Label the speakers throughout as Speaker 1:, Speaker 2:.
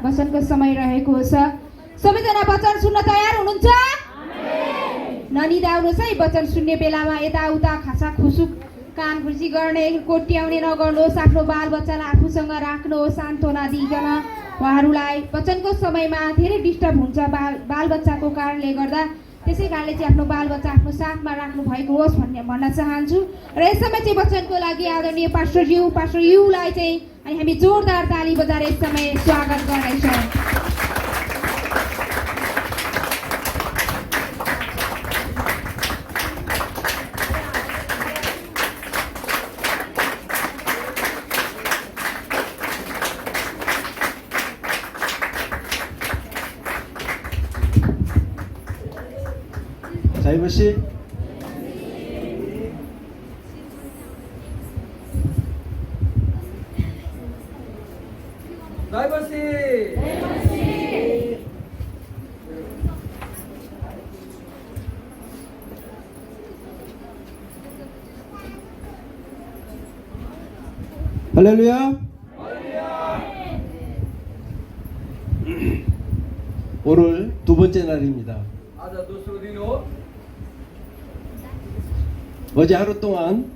Speaker 1: वचनको समय रहेको छ। सबैजना वचन सुन्न तयार हुनुहुन्छ? ननिदाउनुहोस् है। वचन सुन्ने बेलामा यताउता खासा खुसुक कान खुसी गर्ने, कोट्याउने नगर्नुहोस्। आफ्नो बालबच्चालाई आफूसँग राख्नुहोस् सान्त्वना दिइकन। उहाँहरूलाई वचनको समयमा धेरै डिस्टर्ब हुन्छ बालबच्चाको कारणले गर्दा। त्यसै कारणले चाहिँ आफ्नो बालबच्चा आफ्नो साथमा राख्नु भएको होस् भन्न चाहन्छु। र यस समय चाहिँ वचनको लागि आदरणीय पास्टर युलाई चाहिँ अनि हामी जोरदार ताली बजाएर यस समय स्वागत गर्नेछौँ।
Speaker 2: 사이버 씨.
Speaker 3: 사이버 씨.
Speaker 2: 할렐루야. 오늘 두 번째 날입니다.
Speaker 3: आज दोस्रो दिन हो।
Speaker 2: 어제 하루 동안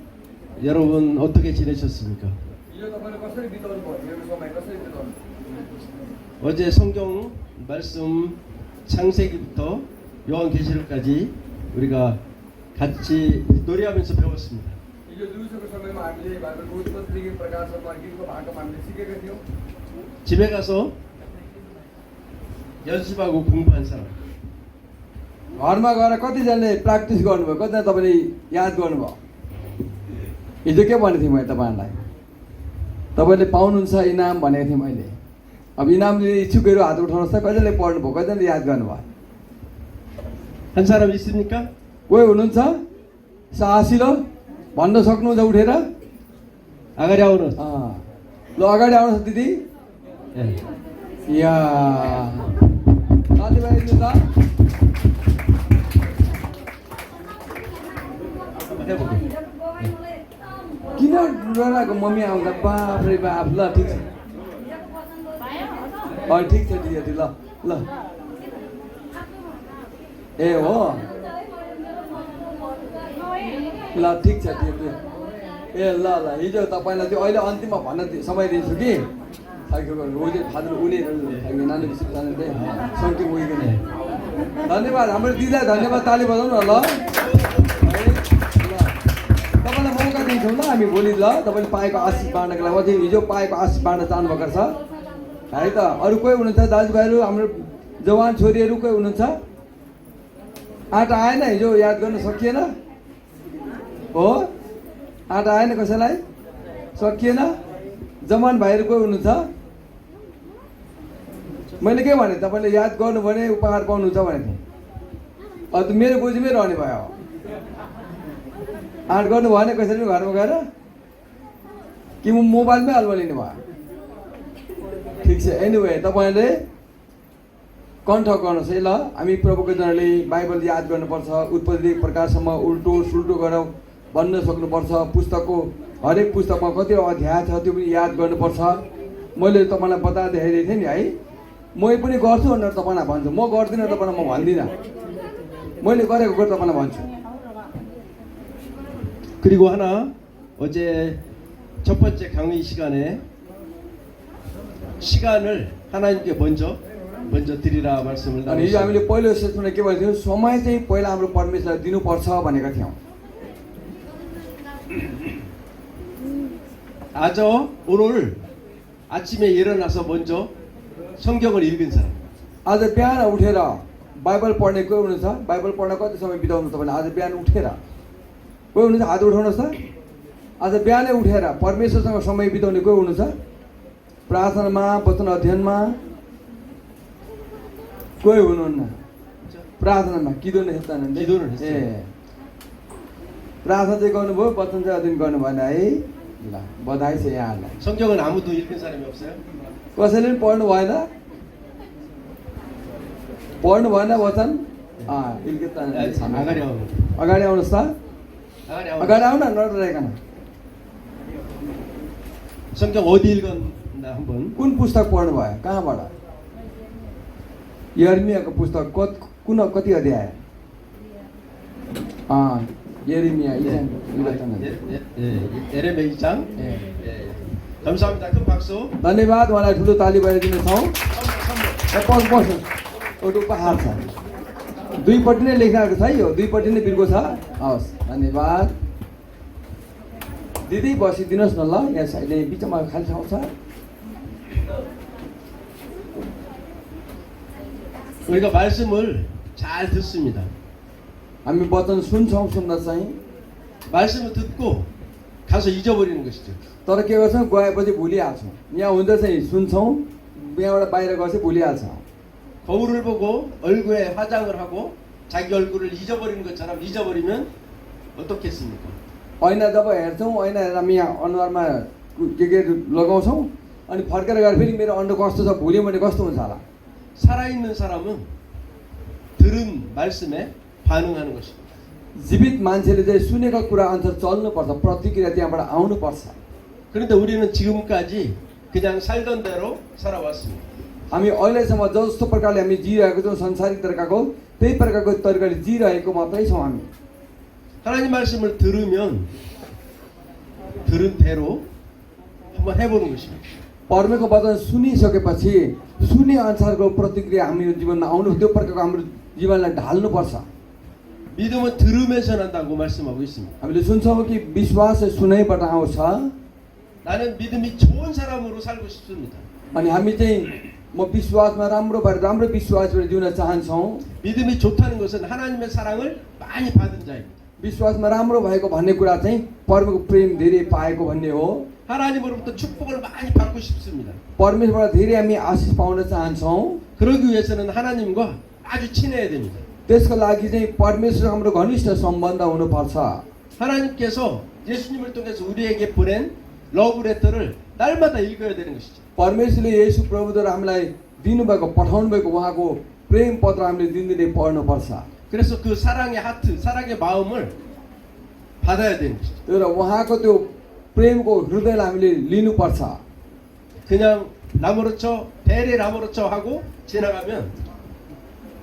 Speaker 2: 여러분 어떻게 지내셨습니까?
Speaker 3: हिजो तपाईले कसरी बिताउनु भयो? यो समय कसरी बिताउनु भयो?
Speaker 2: 어제 성경 말씀 창세기부터 요한계시록까지 우리가 같이 노래하면서 배웠습니다.
Speaker 3: हिजो दिउँसोको समयमा हामीले बाइबलको उत्पत्तिदेखि प्रकाशसम्म गीतको भागमा हामीले सिकेका थियौँ।
Speaker 2: 집에 가서 연습하고 공부한 사람.
Speaker 4: घरमा गएर कतिजनाले प्र्याक्टिस गर्नुभयो, कतिजना तपाईँले याद गर्नुभयो? हिजो के भनेको थिएँ मैले तपाईँहरूलाई? तपाईँले पाउनुहुन्छ इनाम भनेको थिएँ मैले। अब इनाम लिने इच्छुकहरू हात उठाउनुहोस् त। कतिजनाले पढ्नुभयो, कतिजनाले याद गर्नुभयो?
Speaker 2: 한 사람 있습니까?
Speaker 4: कोही हुनुहुन्छ साहसिलो भन्न सक्नुहुन्छ उठेर?
Speaker 2: 아가리 아우는.
Speaker 4: ल अगाडि आउनुहोस् दिदी।
Speaker 2: 예.
Speaker 4: या साथीभाइ त
Speaker 2: 해볼게.
Speaker 4: किन डराएको मम्मी आउँदा बाफ्रे बाफ। ल ठिक छ, ठिक छ दिदी। ल ल ए हो ल ठिक छ दिदी। ए ल ल हिजो तपाईँलाई त्यो अहिले अन्तिममा भन्न समय दिन्छु कि फादर उनीहरू नानी विषय जानुहुँदै सङ्ख्या उइकन। धन्यवाद हाम्रो दिदीलाई धन्यवाद, ताली बजाउँ न ल। तपाईँलाई मौका दिन्छौँ ल हामी भोलि। ल तपाईँले पाएको आशिष बाँड्नको लागि अझै हिजो पाएको आशिष बाँड्न चाहनुभएको छ है त। अरू कोही हुनुहुन्छ दाजुभाइहरू, हाम्रो जवान छोरीहरू कोही हुनुहुन्छ? आँटा आएन हिजो, याद गर्न सकिएन हो? आँटा आएन कसैलाई? सकिएन? जवान भाइहरू कोही हुनुहुन्छ? मैले के भने तपाईँले याद गर्नु भने उपहार पाउनुहुन्छ भनेको थिएँ। अब त मेरो गोजीमै रहने भयो। आँट गर्नु भएन कसरी घरमा गएर कि म मोबाइलमै अल्वा लिनु भयो? ठिक छ। एनिवे तपाईँले कण्ठ गर्नुहोस् है ल। हामी प्रभुको जनले बाइबल याद गर्नुपर्छ। उत्पत्तिदेखि प्रकाशसम्म उल्टो सुल्टो गरेर भन्न सक्नुपर्छ। पुस्तकको हरेक पुस्तकमा कतिवटा अध्याय छ त्यो पनि याद गर्नुपर्छ। मैले तपाईँलाई बता देखाइदिएको थिएँ नि है। म पनि गर्छु भनेर तपाईँलाई भन्छु, म गर्दिनँ तपाईँलाई म भन्दिनँ। मैले गरेको कुरा तपाईँलाई भन्छु।
Speaker 2: 그리고 하나, 어제 첫 번째 강의 시간에 시간을 하나님께 먼저 드리라 말씀을
Speaker 4: अनि हिजो हामीले
Speaker 2: 나눴어요.
Speaker 4: पहिलो सेसनमा के भनेको थियौँ? समय चाहिँ पहिला हाम्रो परमेश्वरलाई दिनुपर्छ भनेका थियौँ।
Speaker 2: 아저 오늘 아침에 일어나서 먼저 성경을 읽은 사람.
Speaker 4: आज बिहान उठेर बाइबल पढ्ने कोही हुनुहुन्छ? बाइबल पढ्न कति समय बिताउनु तपाईँले? आज बिहान उठेर कोही हुनुहुन्छ? हात उठाउनुहोस् त। आज बिहानै उठेर परमेश्वरसँग समय बिताउने कोही हुनुहुन्छ? प्रार्थनामा, वचन अध्ययनमा कोही हुनुहुन्न? प्रार्थनामा किदोन हेर्तानन्द
Speaker 2: 기도를 했어요.
Speaker 4: ए प्रार्थना चाहिँ गर्नुभयो, वचन चाहिँ अध्ययन गर्नु भएन है। ल बधाई छ यहाँहरूलाई।
Speaker 2: 성경은 아무도 읽은 사람이 없어요?
Speaker 4: कसैले पनि पढ्नु भएन? पढ्नु भएन वचन?
Speaker 2: 아가리 아우는.
Speaker 4: अगाडि आउनुहोस् त।
Speaker 2: 아가리 아우는.
Speaker 4: अगाडि आउन नडराइकन।
Speaker 2: 성경 어디 읽었나 한번.
Speaker 4: कुन पुस्तक पढ्नु भयो? कहाँबाट? यर्मियाको पुस्तक कति अध्याय? 예레미야 2장 읽었잖아요.
Speaker 2: 예레미야 2장.
Speaker 4: 예.
Speaker 2: 감사합니다. 큰 박수.
Speaker 4: धन्यवाद, उहाँलाई ठुलो ताली बजाइदिनेछौँ। एउटा उपहार छ, दुईपट्टि नै लेख्न छ है, यो दुईपट्टि नै बिर्को छ। हवस्, धन्यवाद। दिदी बसिदिनुहोस् न ल, यहाँ साइडले बिचमा खाली ठाउँ छ।
Speaker 2: 우리가 말씀을 잘 듣습니다.
Speaker 4: हामी वचन सुन्छौँ, सुन्दा चाहिँ
Speaker 2: 말씀을 듣고 가서 잊어버리는 것이죠.
Speaker 4: तर के गर्छौँ, गएपछि भुलिहाल्छौँ। यहाँ हुँदा चाहिँ सुन्छौँ, यहाँबाट बाहिर गएपछि भुलिहाल्छौँ।
Speaker 2: 거울을 보고 얼굴에 화장을 하고 자기 얼굴을 잊어버리는 것처럼 잊어버리면 어떻겠습니까?
Speaker 4: ऐना जब हेर्छौँ, ऐना हेरेर हामी यहाँ अनुहारमा के लगाउँछौँ, अनि फर्केर गएर फेरि मेरो अनुहार कस्तो छ भुल्यो भने कस्तो हुन्छ होला?
Speaker 2: 살아있는 사람은 들은 말씀에 반응하는 것입니다.
Speaker 4: जीवित मान्छेले चाहिँ सुनेको कुरा अनुसार चल्नुपर्छ, प्रतिक्रिया त्यहाँबाट आउनुपर्छ।
Speaker 2: 그런데 우리는 지금까지 그냥 살던 대로 살아왔습니다.
Speaker 4: हामी अहिलेसम्म जस्तो प्रकारले हामी जिरहेको छौँ, संसारिक तरिकाको त्यही प्रकारको तरिकाले जिरहेको मात्रै छौँ हामी।
Speaker 2: 하나님 말씀을 들으면 들은 대로 한번 해보는 것입니다.
Speaker 4: परमेश्वरको वचन सुनिसकेपछि सुने अनुसारको प्रतिक्रिया हाम्रो जीवनमा आउनु, त्यो प्रकारको हाम्रो जीवनलाई ढाल्नुपर्छ।
Speaker 2: 믿음은 들으면서 난다고 말씀하고 있습니다.
Speaker 4: हामीले सुन्छौँ कि विश्वास चाहिँ सुनाइबाट आउँछ।
Speaker 2: 나는 믿음이 좋은 사람으로 살고 싶습니다.
Speaker 4: अनि हामी चाहिँ म विश्वासमा राम्रो भएर राम्रो विश्वासबाट जिउन चाहन्छौँ।
Speaker 2: 믿음이 좋다는 것은 하나님의 사랑을 많이 받은 자입니다.
Speaker 4: विश्वासमा राम्रो भएको भन्ने कुरा चाहिँ परमेश्वरको प्रेम धेरै पाएको भन्ने हो।
Speaker 2: 하나님으로부터 축복을 많이 받고 싶습니다.
Speaker 4: परमेश्वरबाट धेरै हामी आशिष पाउन चाहन्छौँ।
Speaker 2: 그러기 위해서는 하나님과 아주 친해야 됩니다.
Speaker 4: त्यसको लागि चाहिँ परमेश्वर हाम्रो घनिष्ठ सम्बन्ध हुनुपर्छ।
Speaker 2: 하나님께서 예수님을 통해서 우리에게 보낸 러브레터를 날마다 읽어야 되는 것이죠.
Speaker 4: परमेश्वरले येशू प्रभुद्वारा हामीलाई दिनुभएको पठाउनु भएको उहाँको प्रेम पत्र हामीले दिनदिनै पढ्नुपर्छ।
Speaker 2: 그래서 그 사랑의 하트, 사랑의 마음을 받아야 되는 것이죠.
Speaker 4: तर उहाँको त्यो प्रेमको हृदयलाई हामीले लिनुपर्छ।
Speaker 2: 그냥 라모르처 베레 라모르처 하고 지나가면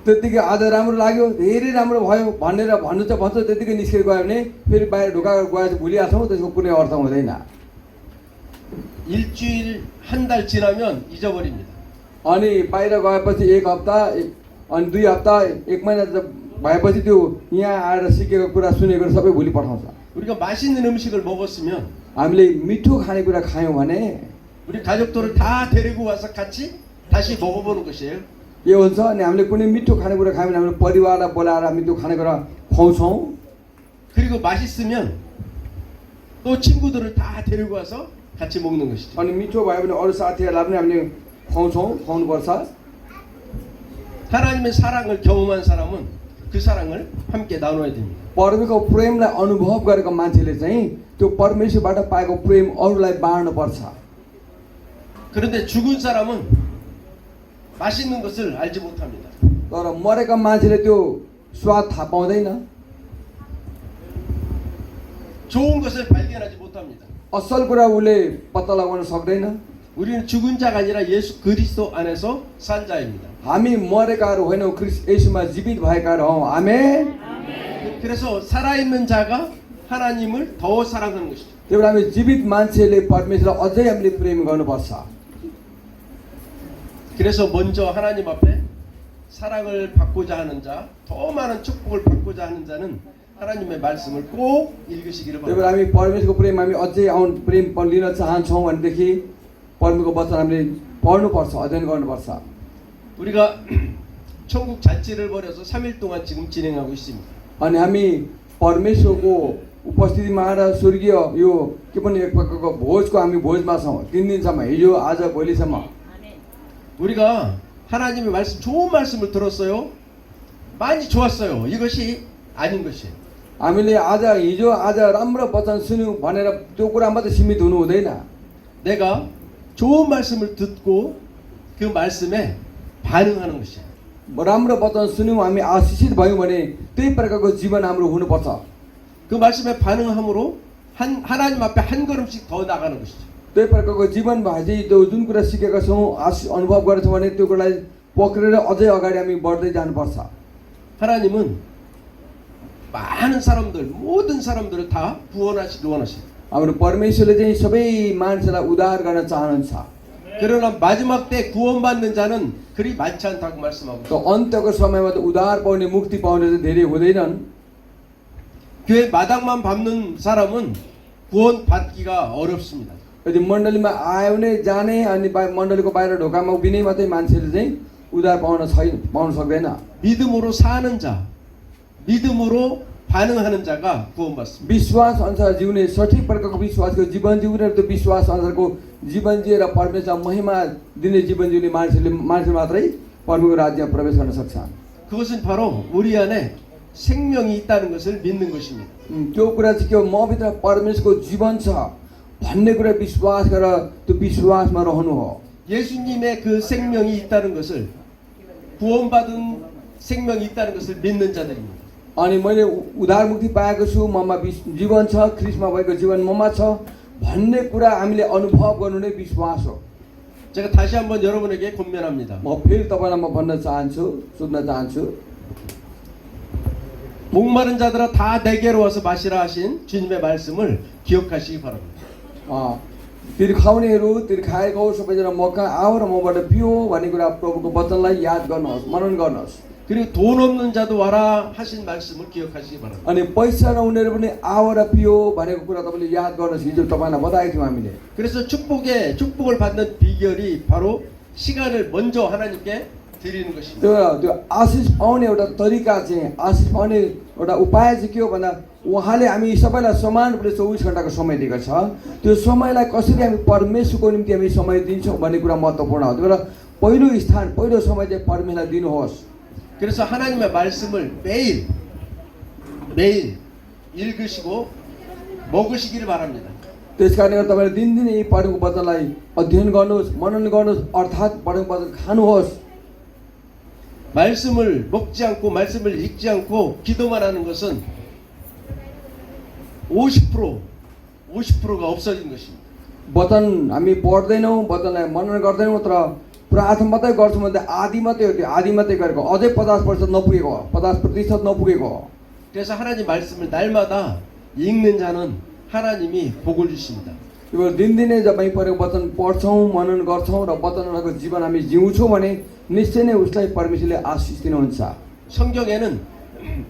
Speaker 4: त्यतिकै आज राम्रो लाग्यो, धेरै राम्रो भयो भनेर भन्नु त भन्छ, त्यतिकै निस्केर गयो भने फेरि बाहिर ढोका गएर भुलिहाल्छौँ, त्यसको कुनै अर्थ हुँदैन।
Speaker 2: 일주일 한 달 지나면 잊어버립니다.
Speaker 4: अनि बाहिर गएपछि एक हप्ता अनि 2 हप्ता 1 महिना भएपछि त्यो यहाँ आएर सिकेको कुरा सुनेको सबै भुलि पठाउँछ।
Speaker 2: 우리가 맛있는 음식을 먹었으면
Speaker 4: हामीले मिठो खानेकुरा खायौँ भने
Speaker 2: 우리 가족들을 다 데리고 와서 같이 다시 먹어보는 것이에요.
Speaker 4: के हुन्छ, अनि हामीले कुनै मिठो खानेकुरा खायौँ भने हाम्रो परिवारलाई बोलाएर हामी त्यो खानेकुरा खुवाउँछौँ।
Speaker 2: 그리고 맛있으면 또 친구들을 다 데리고 와서 같이 먹는 것이죠.
Speaker 4: अनि मिठो भयो भने अरू साथीहरूलाई पनि हामीले खुवाउनुपर्छ।
Speaker 2: 하나님의 사랑을 경험한 사람은 그 사랑을 함께 나눠야 됩니다.
Speaker 4: परमेश्वरको प्रेमलाई अनुभव गरेको मान्छेले चाहिँ त्यो परमेश्वरबाट पाएको प्रेम अरूलाई बाँड्नुपर्छ।
Speaker 2: 그런데 죽은 사람은 맛있는 것을 알지 못합니다.
Speaker 4: तर मरेका मान्छेले त्यो स्वाद थाहा पाउँदैन,
Speaker 2: 좋은 것을 발견하지 못합니다.
Speaker 4: असल कुरा उसले पत्ता लगाउन सक्दैन।
Speaker 2: 우리는 죽은 자가 아니라 예수 그리스도 안에서 산 자입니다.
Speaker 4: हामी मरेकाहरू होइनौँ, ख्रिस्ट येशूमा जीवित भएकाहरू हौँ। आमेन।
Speaker 2: 그래서 살아있는 자가 하나님을 더 사랑하는 것이죠.
Speaker 4: त्यही भएर हामी जीवित मान्छेले परमेश्वरलाई अझै हामीले प्रेम गर्नुपर्छ।
Speaker 2: 그래서 먼저 하나님 앞에 사랑을 받고자 하는 자, 더 많은 축복을 받고자 하는 자는 하나님의 말씀을 꼭 읽으시기를
Speaker 4: त्यही भएर
Speaker 2: 바랍니다.
Speaker 4: हामी परमेश्वरको प्रेम हामी अझै प्रेम लिन चाहन्छौँ भनेदेखि परमेश्वरको वचन हामीले पढ्नुपर्छ, अध्ययन गर्नुपर्छ।
Speaker 2: 우리가 천국 잔치를 벌여서 3일 동안 지금 진행하고 있습니다.
Speaker 4: अनि हामी परमेश्वरको उपस्थितिमा आएर स्वर्गीय यो के पनि एक प्रकारको भोजको हामी भोजमा छौँ, 3 दिनसम्म, हिजो आज भोलिसम्म।
Speaker 2: 우리가 하나님의 말씀, 좋은 말씀을 들었어요. 많이 좋았어요. 이것이 아닌 것이에요.
Speaker 4: हामीले हिजो आज राम्रो वचन सुन्यौँ भनेर त्यो कुरा मात्रै सीमित हुनु हुँदैन।
Speaker 2: 내가 좋은 말씀을 듣고 그 말씀에 반응하는 것이에요.
Speaker 4: राम्रो वचन सुन्यौँ, हामी आशिषित भयौँ भने त्यही प्रकारको जीवन हाम्रो हुनुपर्छ।
Speaker 2: 그 말씀에 반응함으로 하나님 앞에 한 걸음씩 더 나가는 것이죠.
Speaker 4: त्यही प्रकारको जीवन भए चाहिँ त्यो जुन कुरा सिकेका छौँ, अनुभव गरेका छौँ भने त्यो कुरालाई पक्रेर अझै अगाडि हामी बढ्दै जानुपर्छ।
Speaker 2: 하나님은 많은 사람들, 모든 사람들을 다 구원하시기 원하십니다.
Speaker 4: हाम्रो परमेश्वरले चाहिँ सबै मान्छेलाई उद्धार गर्न चाहनुहुन्छ।
Speaker 2: 그러나 마지막 때 구원받는 자는 그리 많지 않다고 말씀하고
Speaker 4: त अन्त्यको समयमा त उद्धार पाउने मुक्ति पाउने चाहिँ धेरै हुँदैनन्।
Speaker 2: 교회 마당만 밟는 사람은 구원받기가 어렵습니다.
Speaker 4: यदि मण्डलीमा आउने जाने अनि मण्डलीको बाहिर ढोकामा उभिने मात्रै मान्छेले चाहिँ उद्धार पाउन सक्दैन।
Speaker 2: 믿음으로 सा는 자, 믿음으로 반응하는 자가 구원받습니다.
Speaker 4: विश्वास अनुसार जिउने सठिक प्रकारको विश्वासको जीवन जिउने र त्यो विश्वास अनुसारको जीवन जिएर परमेश्वरलाई महिमा दिने जीवन जिउने मान्छे मात्रै परमेश्वरको राज्यमा प्रवेश गर्न सक्छन्।
Speaker 2: 그것은 바로 우리 안에 생명이 있다는 것을 믿는 것입니다.
Speaker 4: त्यो कुरा चाहिँ के हो, मभित्र परमेश्वरको जीवन छ भन्ने कुरा विश्वास गरेर त्यो विश्वासमा रहनु हो।
Speaker 2: 예수님의 그 생명이 있다는 것을 구원받은 생명이 있다는 것을 믿는 자들입니다.
Speaker 4: अनि मैले उद्धार मुक्ति पाएको छु, ममा जीवन छ, ख्रिस्टमा भएको जीवन ममा छ भन्ने कुरा हामीले अनुभव गर्नु नै विश्वास हो।
Speaker 2: 제가 다시 한번 여러분에게 권면합니다.
Speaker 4: म फेरि तपाईँलाई म भन्न चाहन्छु, सोध्न चाहन्छु,
Speaker 2: 목마른 자들아 다 내게로 와서 마시라 하신 주님의 말씀을 기억하시기 바랍니다.
Speaker 4: तिर्खाउनेहरू तिर्खाएको सबैजना मका आऊ र मबाट पियो भन्ने कुरा प्रभुको वचनलाई याद गर्नुहोस्, मनन गर्नुहोस्।
Speaker 2: 그리고 돈 없는 자도 와라 하신 말씀을 기억하시기 바랍니다.
Speaker 4: अनि पैसा नहुनेहरू पनि आऊ र पियो भनेको कुरा तपाईँले याद गर्नुहोस्। हिजो तपाईँलाई बताएको थियौँ हामीले।
Speaker 2: 그래서 축복을 받는 비결이 바로 시간을 먼저 하나님께 드리는 것입니다.
Speaker 4: त्यो आशिष पाउने एउटा तरिका चाहिँ, आशिष पाउने एउटा उपाय चाहिँ के हो भन्दा उहाँले हामी सबैलाई समान रूपले 24 घण्टाको समय दिएको छ। त्यो समयलाई कसरी हामी परमेश्वरको निम्ति हामी समय दिन्छौँ भन्ने कुरा महत्त्वपूर्ण हो। त्यही भएर पहिलो स्थान, पहिलो समय चाहिँ परमेश्वरलाई दिनुहोस्।
Speaker 2: 그래서 하나님의 말씀을 매일 읽으시고 먹으시기를 바랍니다.
Speaker 4: त्यस कारणले गर्दा तपाईँले दिनदिनै यी परमको वचनलाई अध्ययन गर्नुहोस्, मनन गर्नुहोस्, अर्थात् परमको वचन खानुहोस्।
Speaker 2: 말씀을 먹지 않고 말씀을 읽지 않고 기도만 하는 것은 50%가 없어진 것입니다.
Speaker 4: वचन हामी पढ्दैनौँ, वचनलाई मनन गर्दैनौँ, तर प्रार्थना मात्रै गर्छौँ भने आधी मात्रै हो। त्यो आधी मात्रै गरेको अझै 50% नपुगेको हो, 50% नपुगेको हो।
Speaker 2: 그래서 하나님 말씀을 날마다 읽는 자는 하나님이 복을 주십니다.
Speaker 4: त्यो दिनदिनै जब हामी परेको वचन पढ्छौँ, मनन गर्छौँ र वचनहरूको जीवन हामी जिउँछौँ भने निश्चय नै उसलाई परमेश्वरले आशिष दिनुहुन्छ।
Speaker 2: 성경에는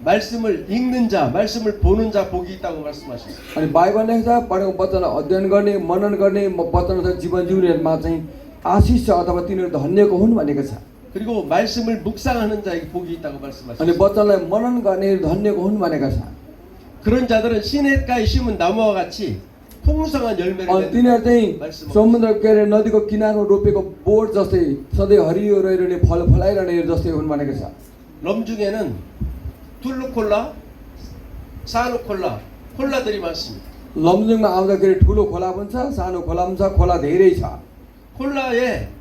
Speaker 2: 말씀을 읽는 자, 말씀을 보는 자 복이 있다고 말씀하셨습니다.
Speaker 4: अनि बाइबल लेख्छ पढेको वचनलाई अध्ययन गर्ने, मनन गर्ने, वचनअनुसार जीवन जिउनेहरूमा चाहिँ आशिष छ अथवा तिनीहरू धन्यको हुन् भनेको छ।
Speaker 2: 그리고 말씀을 묵상하는 자에게 복이 있다고
Speaker 4: अनि
Speaker 2: 말씀하셨습니다.
Speaker 4: वचनलाई मनन गर्ने धन्यको हुन् भनेको छ।
Speaker 2: 그런 자들은 시냇가에 심은 나무와 같이 풍성한 열매를
Speaker 4: अनि
Speaker 2: 맺는
Speaker 4: तिनीहरू चाहिँ
Speaker 2: 말씀
Speaker 4: समुद्र के अरे नदीको किनारमा रोपेको बोट जस्तै सधैँ हरियो रहिरहने फल फलाइरहने जस्तै हुन् भनेको छ।
Speaker 2: 럼중에는 툴루콜라, 사누콜라, 콜라들이 많습니다.
Speaker 4: लमजुङमा आउँदाखेरि ठुलो खोला पनि छ, सानो खोला पनि छ, खोला धेरै छ।
Speaker 2: 콜라에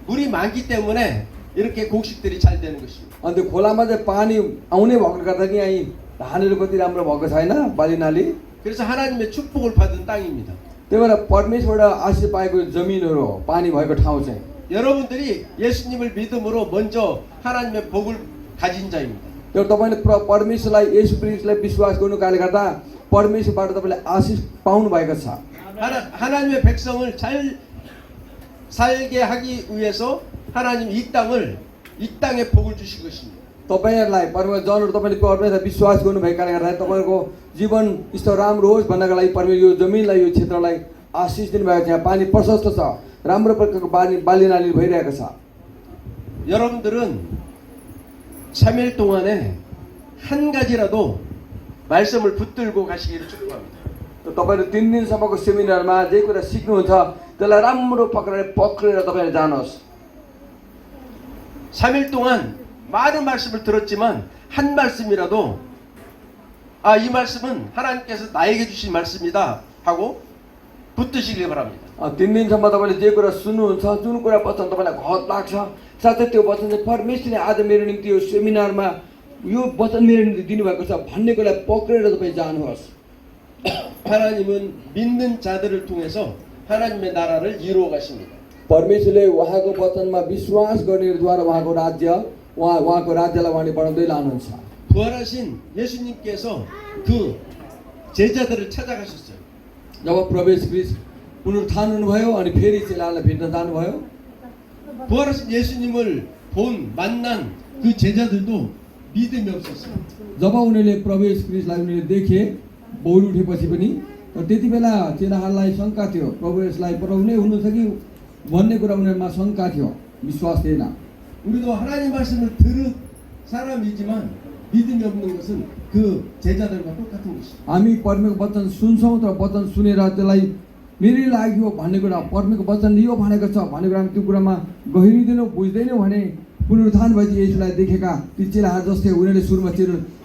Speaker 2: 물이 많기 때문에 이렇게 곡식들이 잘 되는 것입니다.
Speaker 4: अनि त्यो खोलामा चाहिँ पानी आउने भएकोले गर्दा कि यहीँ धानहरू कति राम्रो भएको छैन, बालीनाली।
Speaker 2: 그래서 하나님의 축복을 받은 땅입니다.
Speaker 4: त्यही भएर परमेश्वरबाट आशिष पाएको जमिनहरू हो, पानी भएको ठाउँ चाहिँ।
Speaker 2: 여러분들이 예수님을 믿음으로 먼저 하나님의 복을 가진 자입니다.
Speaker 4: त्यो तपाईँले परमेश्वरलाई येशू ख्रीष्टलाई विश्वास गर्नु कारणले गर्दा परमेश्वरबाट तपाईँले आशिष पाउनु भएको छ।
Speaker 2: 하나님의 백성을 잘 살게 하기 위해서 하나님 이 땅에 복을 주신 것입니다.
Speaker 4: तपाईँहरूलाई परमेश्वर जनहरू तपाईँले परमेश्वरलाई विश्वास गर्नुभएको कारणले गर्दा तपाईँको जीवन यस्तो राम्रो होस् भन्नको लागि परमेश्वर यो जमिनलाई, यो क्षेत्रलाई आशिष दिनुभएको छ। यहाँ पानी प्रशस्त छ, राम्रो प्रकारको बालीनाली भइरहेको छ।
Speaker 2: 여러분들은 3일 동안에 한 가지라도 말씀을 붙들고 가시기를 축복합니다.
Speaker 4: तपाईँले 3 दिनसम्मको सेमिनारमा जे कुरा सिक्नुहुन्छ त्यसलाई राम्रो पक्रेर तपाईँले जानुहोस्।
Speaker 2: 3일 동안 많은 말씀을 들었지만 한 말씀이라도 이 말씀은 하나님께서 나에게 주신 말씀이다 하고 붙드시길 바랍니다.
Speaker 4: 3 दिनसम्म तपाईँले जे कुरा सुन्नुहुन्छ, जुन कुरा वचन तपाईँलाई घट लाग्छ, साथै त्यो वचन चाहिँ परमेश्वरले आज मेरो निम्ति यो सेमिनारमा यो वचन मेरो निम्ति दिनुभएको छ भन्ने कुरालाई पक्रेर तपाईँ जानुहोस्।
Speaker 2: 하나님은 믿는 자들을 통해서 하나님의 나라를 이루어 가십니다.
Speaker 4: परमेश्वरले उहाँको वचनमा विश्वास गर्नेद्वारा उहाँको राज्यलाई उहाँले बढाउँदै लानुहुन्छ।
Speaker 2: 부활하신 예수님께서 그 제자들을 찾아가셨어요.
Speaker 4: जब प्रभु येशू ख्रीष्ट पुनरुत्थान हुनुभयो अनि फेरि चेलाहरूलाई भेट्न जानुभयो।
Speaker 2: 부활하신 예수님을 본 만난 그 제자들도 믿음이 없었어요.
Speaker 4: जब उनीहरूले प्रभु येशू ख्रीष्टलाई उनीहरूले देखे बौरी उठेपछि पनि तर त्यति बेला चेलाहरूलाई शङ्का थियो, प्रभु येशूलाई प्रभु नै हुनुहुन्छ कि भन्ने कुरा उनीहरूमा शङ्का थियो, विश्वास थिएन।
Speaker 2: 우리도 하나님 말씀을 들은 사람이지만 믿음이 없는 것은 그 제자들과 똑같은 것이죠.
Speaker 4: हामी परमेश्वरको वचन सुन्छौँ तर वचन सुनेर त्यसलाई मेरै लाग्यो भन्ने कुरा, परमेश्वरको वचन यो भनेको छ भन्ने कुरा त्यो कुरामा गहिरिँदैनौँ बुझ्दैनौँ भने पुनरुत्थान भएपछि येशूलाई देखेका ती चेलाहरू जस्तै उनीहरूले सुरुमा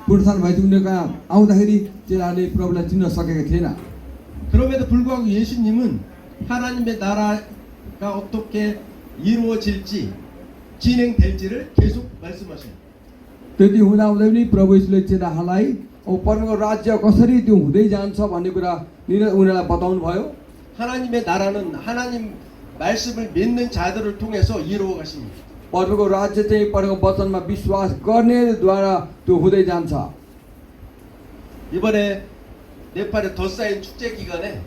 Speaker 4: पुनरुत्थान भएपछि उनीहरू कहाँ आउँदाखेरि चेलाहरूले प्रभुलाई चिन्न सकेका थिएन।
Speaker 2: 그럼에도 불구하고 예수님은 하나님의 나라가 어떻게 이루어질지 진행될지를 계속 말씀하셔요.
Speaker 4: त्यति हुँदाहुँदै पनि प्रभु येशूले चेलाहरूलाई अब परमेश्वरको राज्य कसरी त्यो हुँदै जान्छ भन्ने कुरा उनीहरूलाई बताउनु भयो।
Speaker 2: 하나님의 나라는 하나님 말씀을 믿는 자들을 통해서 이루어 가십니다.
Speaker 4: परमेश्वरको राज्य चाहिँ परमेश्वरको वचनमा विश्वास गर्नेद्वारा त्यो हुँदै जान्छ।
Speaker 2: 이번에 네팔에 더 쌓인 축제 기간에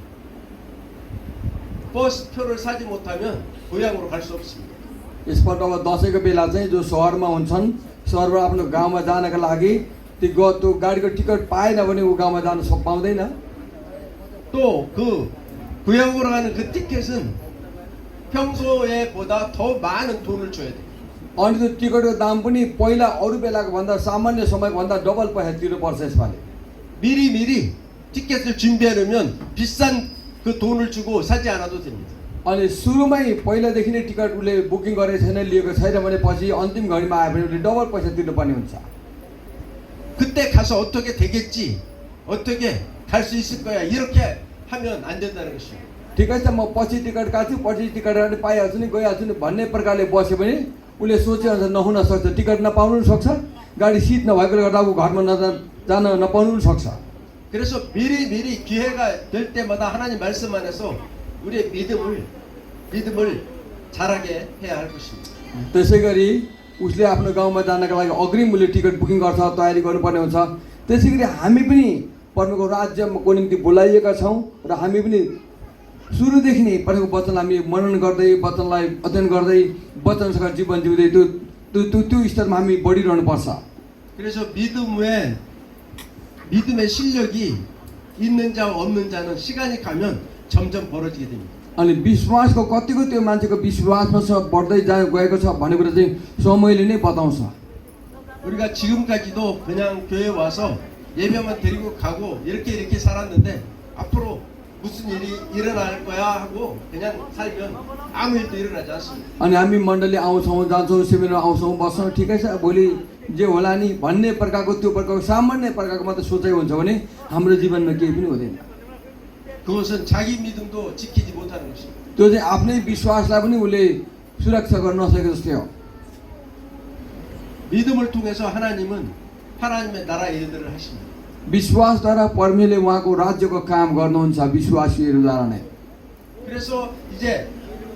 Speaker 2: 버스 표를 사지 못하면 고향으로 갈 수 없습니다.
Speaker 4: यसपल्ट अब दसैँको बेला चाहिँ जो सहरमा हुन्छन्, सहरबाट आफ्नो गाउँमा जानका लागि त्यो गाडीको टिकट पाएन भने ऊ गाउँमा जान पाउँदैन।
Speaker 2: 또 그 고향으로 가는 그 티켓은 평소에보다 더 많은 돈을 줘야 돼요.
Speaker 4: अनि त्यो टिकटको दाम पनि पहिला अरू बेलाको भन्दा सामान्य समयको भन्दा डबल पैसा तिर्नुपर्छ यसपालि।
Speaker 2: 미리 티켓을 준비하려면 비싼 그 돈을 주고 사지 않아도 됩니다.
Speaker 4: अनि सुरुमै पहिलादेखि नै टिकट उसले बुकिङ गरेको छैन, लिएको छैन भने पछि अन्तिम घडीमा आयो भने उसले डबल पैसा तिर्नुपर्ने हुन्छ।
Speaker 2: 그때 가서 어떻게 되겠지, 어떻게 갈 수 있을 거야 이렇게 하면 안 된다는 것이에요.
Speaker 4: ठिकै छ म पछि टिकट काट्छु, पछि टिकट काट्नु पाइहाल्छु नि गइहाल्छु नि भन्ने प्रकारले बस्यो भने उसले सोचे अनुसार नहुन सक्छ, टिकट नपाउनु पनि सक्छ, गाडी सिट नभएकोले गर्दा ऊ घरमा जान नपाउनु पनि सक्छ।
Speaker 2: 그래서 미리 기회가 될 때마다 하나님 말씀 안에서 우리의 믿음을 자라게 해야 할 것입니다.
Speaker 4: त्यसै गरी उसले आफ्नो गाउँमा जानका लागि अग्रिम उसले टिकट बुकिङ गर्छ, तयारी गर्नुपर्ने हुन्छ। त्यसै गरी हामी पनि परमेश्वरको राज्यको निम्ति बोलाइएका छौँ र हामी पनि सुरुदेखि नै परमेश्वरको वचन हामी मनन गर्दै, वचनलाई अध्ययन गर्दै, वचनसँग जीवन जिउँदै त्यो स्तरमा हामी बढिरहनुपर्छ।
Speaker 2: 그래서 믿음의 실력이 있는 자와 없는 자는 시간이 가면 점점 벌어지게 됩니다.
Speaker 4: अनि विश्वासको कतिको त्यो मान्छेको विश्वासमा बढ्दै गएको छ भन्ने कुरा चाहिँ समयले नै बताउँछ।
Speaker 2: 우리가 지금까지도 그냥 교회 와서 예배만 드리고 가고 이렇게 살았는데 앞으로 무슨 일이 일어날 거야 하고 그냥 살면 아무 일도 일어나지 않습니다.
Speaker 4: अनि हामी मण्डली आउँछौँ, जान्छौँ, सेमिनार आउँछौँ, बस्छौँ, ठिकै छ भोलि जे होला नि भन्ने प्रकारको त्यो प्रकारको सामान्य प्रकारको मात्र सोचाइ हुन्छ भने हाम्रो जीवनमा केही पनि हुँदैन।
Speaker 2: 그것은 자기 믿음도 지키지 못하는 것입니다.
Speaker 4: त्यो चाहिँ आफ्नै विश्वासलाई पनि उसले सुरक्षा गर्न नसकेको जस्तै हो।
Speaker 2: 믿음을 통해서 하나님은 하나님의 나라 일들을 하십니다.
Speaker 4: विश्वासद्वारा परमेश्वरले उहाँको राज्यको काम गर्नुहुन्छ विश्वासीहरूद्वारा नै।
Speaker 2: 그래서 이제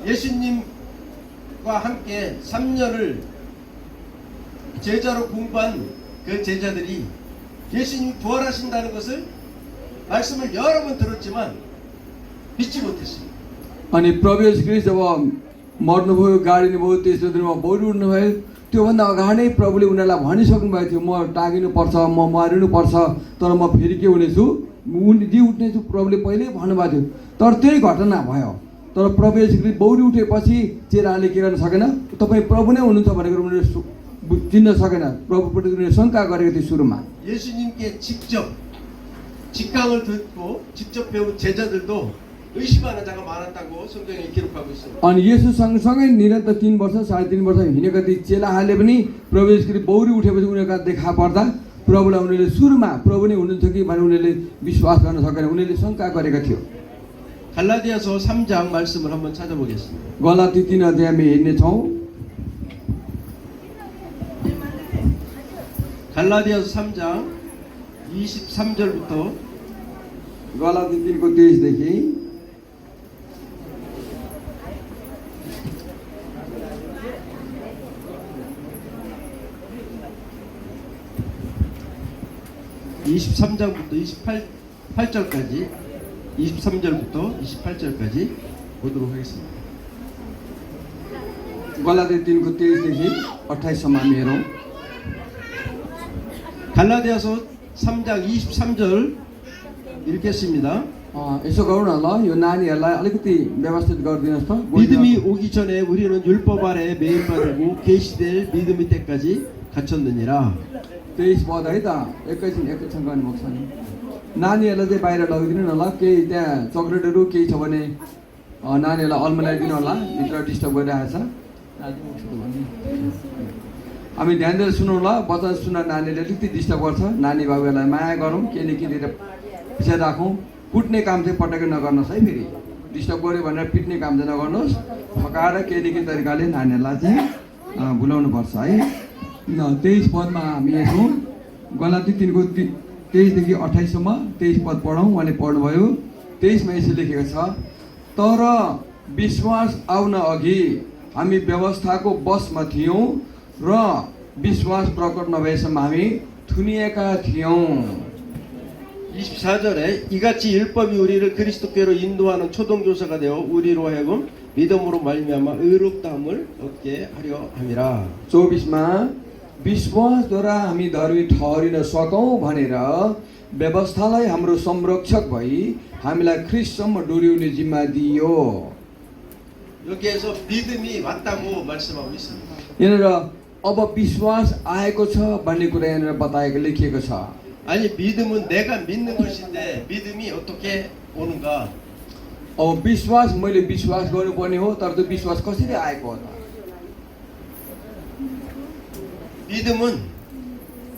Speaker 2: 예수님과 함께 3년을 제자로 공부한 그 제자들이 예수님이 부활하신다는 것을 말씀을 여러 번 들었지만 믿지 못했습니다.
Speaker 4: अनि प्रभु येशू ख्रीष्ट जब मर्नुभयो, गाडिनुभयो, तेस्रो दिनमा बौरी उठ्नुभयो, त्योभन्दा अगाडि नै प्रभुले उनीहरूलाई भनिसक्नु भएको थियो म टाँगिनुपर्छ, म मारिनुपर्छ, तर म फेरि के हुनेछु, जी उठ्नेछु, प्रभुले पहिल्यै भन्नुभएको थियो। तर त्यही घटना भयो। तर प्रभु येशू ख्रीष्ट बौरी उठेपछि चेलाहरूले के गर्न सकेन, तपाईँ प्रभु नै हुनुहुन्छ भनेर उनीहरूले चिन्न सकेन। प्रभुप्रति उनीहरूले शङ्का गरेको थियो सुरुमा।
Speaker 2: 예수님께 직강을 듣고 직접 배운 제자들도 의심하는 자가 많았다고 성경에 기록하고 있습니다.
Speaker 4: अनि येशू सँगसँगै निरन्तर 3 वर्ष 3.5 वर्ष हिँडेका ती चेलाहरूले पनि प्रभु येशू ख्रीष्ट बौरी उठेपछि उनीहरूका देखा पर्दा प्रभुलाई उनीहरूले सुरुमा प्रभु नै हुनुहुन्छ कि भनेर उनीहरूले विश्वास गर्न सकेन, उनीहरूले शङ्का गरेका थियो।
Speaker 2: 갈라디아서 3장 말씀을 한번 찾아보겠습니다.
Speaker 4: गलाती 3 अध्याय हामी हेर्नेछौँ।
Speaker 2: 갈라디아서 3장 23절부터
Speaker 4: गलाती 3 को 23 देखि
Speaker 2: 23장부터 28절까지 23절부터 28절까지 보도록 하겠습니다.
Speaker 4: गलाती 3को 23देखि 28सम्म हामी हेरौँ।
Speaker 2: 갈라디아서 3장 23절 읽겠습니다.
Speaker 4: यसो गरौँ न ल, यो नानीहरूलाई अलिकति व्यवस्थित गरिदिनुहोस् त।
Speaker 2: 믿음이 오기 전에 우리는 율법 아래 매임받고 계시될 믿음의 때까지 갇혔느니라.
Speaker 4: 23 पद है त, एकैछिन गर्ने भएको छ नि। नानीहरूलाई चाहिँ बाहिर लगिदिनु न ल, केही त्यहाँ चक्लेटहरू केही छ भने नानीहरूलाई अल्मलाइदिनु होला, भित्र डिस्टर्ब गरिरहेछ। हामी ध्यान दिएर सुनौँ ल, वचन सुन्न नानीले अलिकति डिस्टर्ब गर्छ। नानी बाबुलाई माया गरौँ, केही न केही दिएर पछाडि राखौँ। कुट्ने काम चाहिँ पटक्कै नगर्नुहोस् है, फेरि डिस्टर्ब गऱ्यो भनेर पिट्ने काम चाहिँ नगर्नुहोस्। फकाएर केही न केही तरिकाले नानीहरूलाई चाहिँ भुलाउनु पर्छ है। 23 पदमा हामी हेर्छौँ, गलाती 3को 23देखि 28सम्म 23 पद पढौँ। उहाँले पढ्नुभयो। 23 मा यसो लेखेको छ, तर विश्वास आउन अघि हामी व्यवस्थाको बसमा थियौँ र विश्वास प्रकट नभएसम्म हामी थुनिएका थियौँ।
Speaker 2: 24절에 이같이 율법이 우리를 그리스도께로 인도하는 초동교사가 되어 우리로 하여금 믿음으로 말미암아 의롭다함을 얻게 하려 함이라.
Speaker 4: 24 मा विश्वासद्वारा हामी धर्मी ठहरिन सकौँ भनेर व्यवस्थालाई हाम्रो संरक्षक भई हामीलाई ख्रिस्टसम्म डोर्याउने जिम्मा दियो।
Speaker 2: 여기에서 믿음이 왔다고 말씀하고 있습니다.
Speaker 4: यहाँनिर अब विश्वास आएको छ भन्ने कुरा यहाँनिर बताएको लेखिएको छ।
Speaker 2: 아니 믿음은 내가 믿는 것인데 믿음이 어떻게 오는가?
Speaker 4: अब विश्वास मैले विश्वास गर्नुपर्ने हो, तर त्यो विश्वास कसरी आएको हो त?
Speaker 2: 믿음은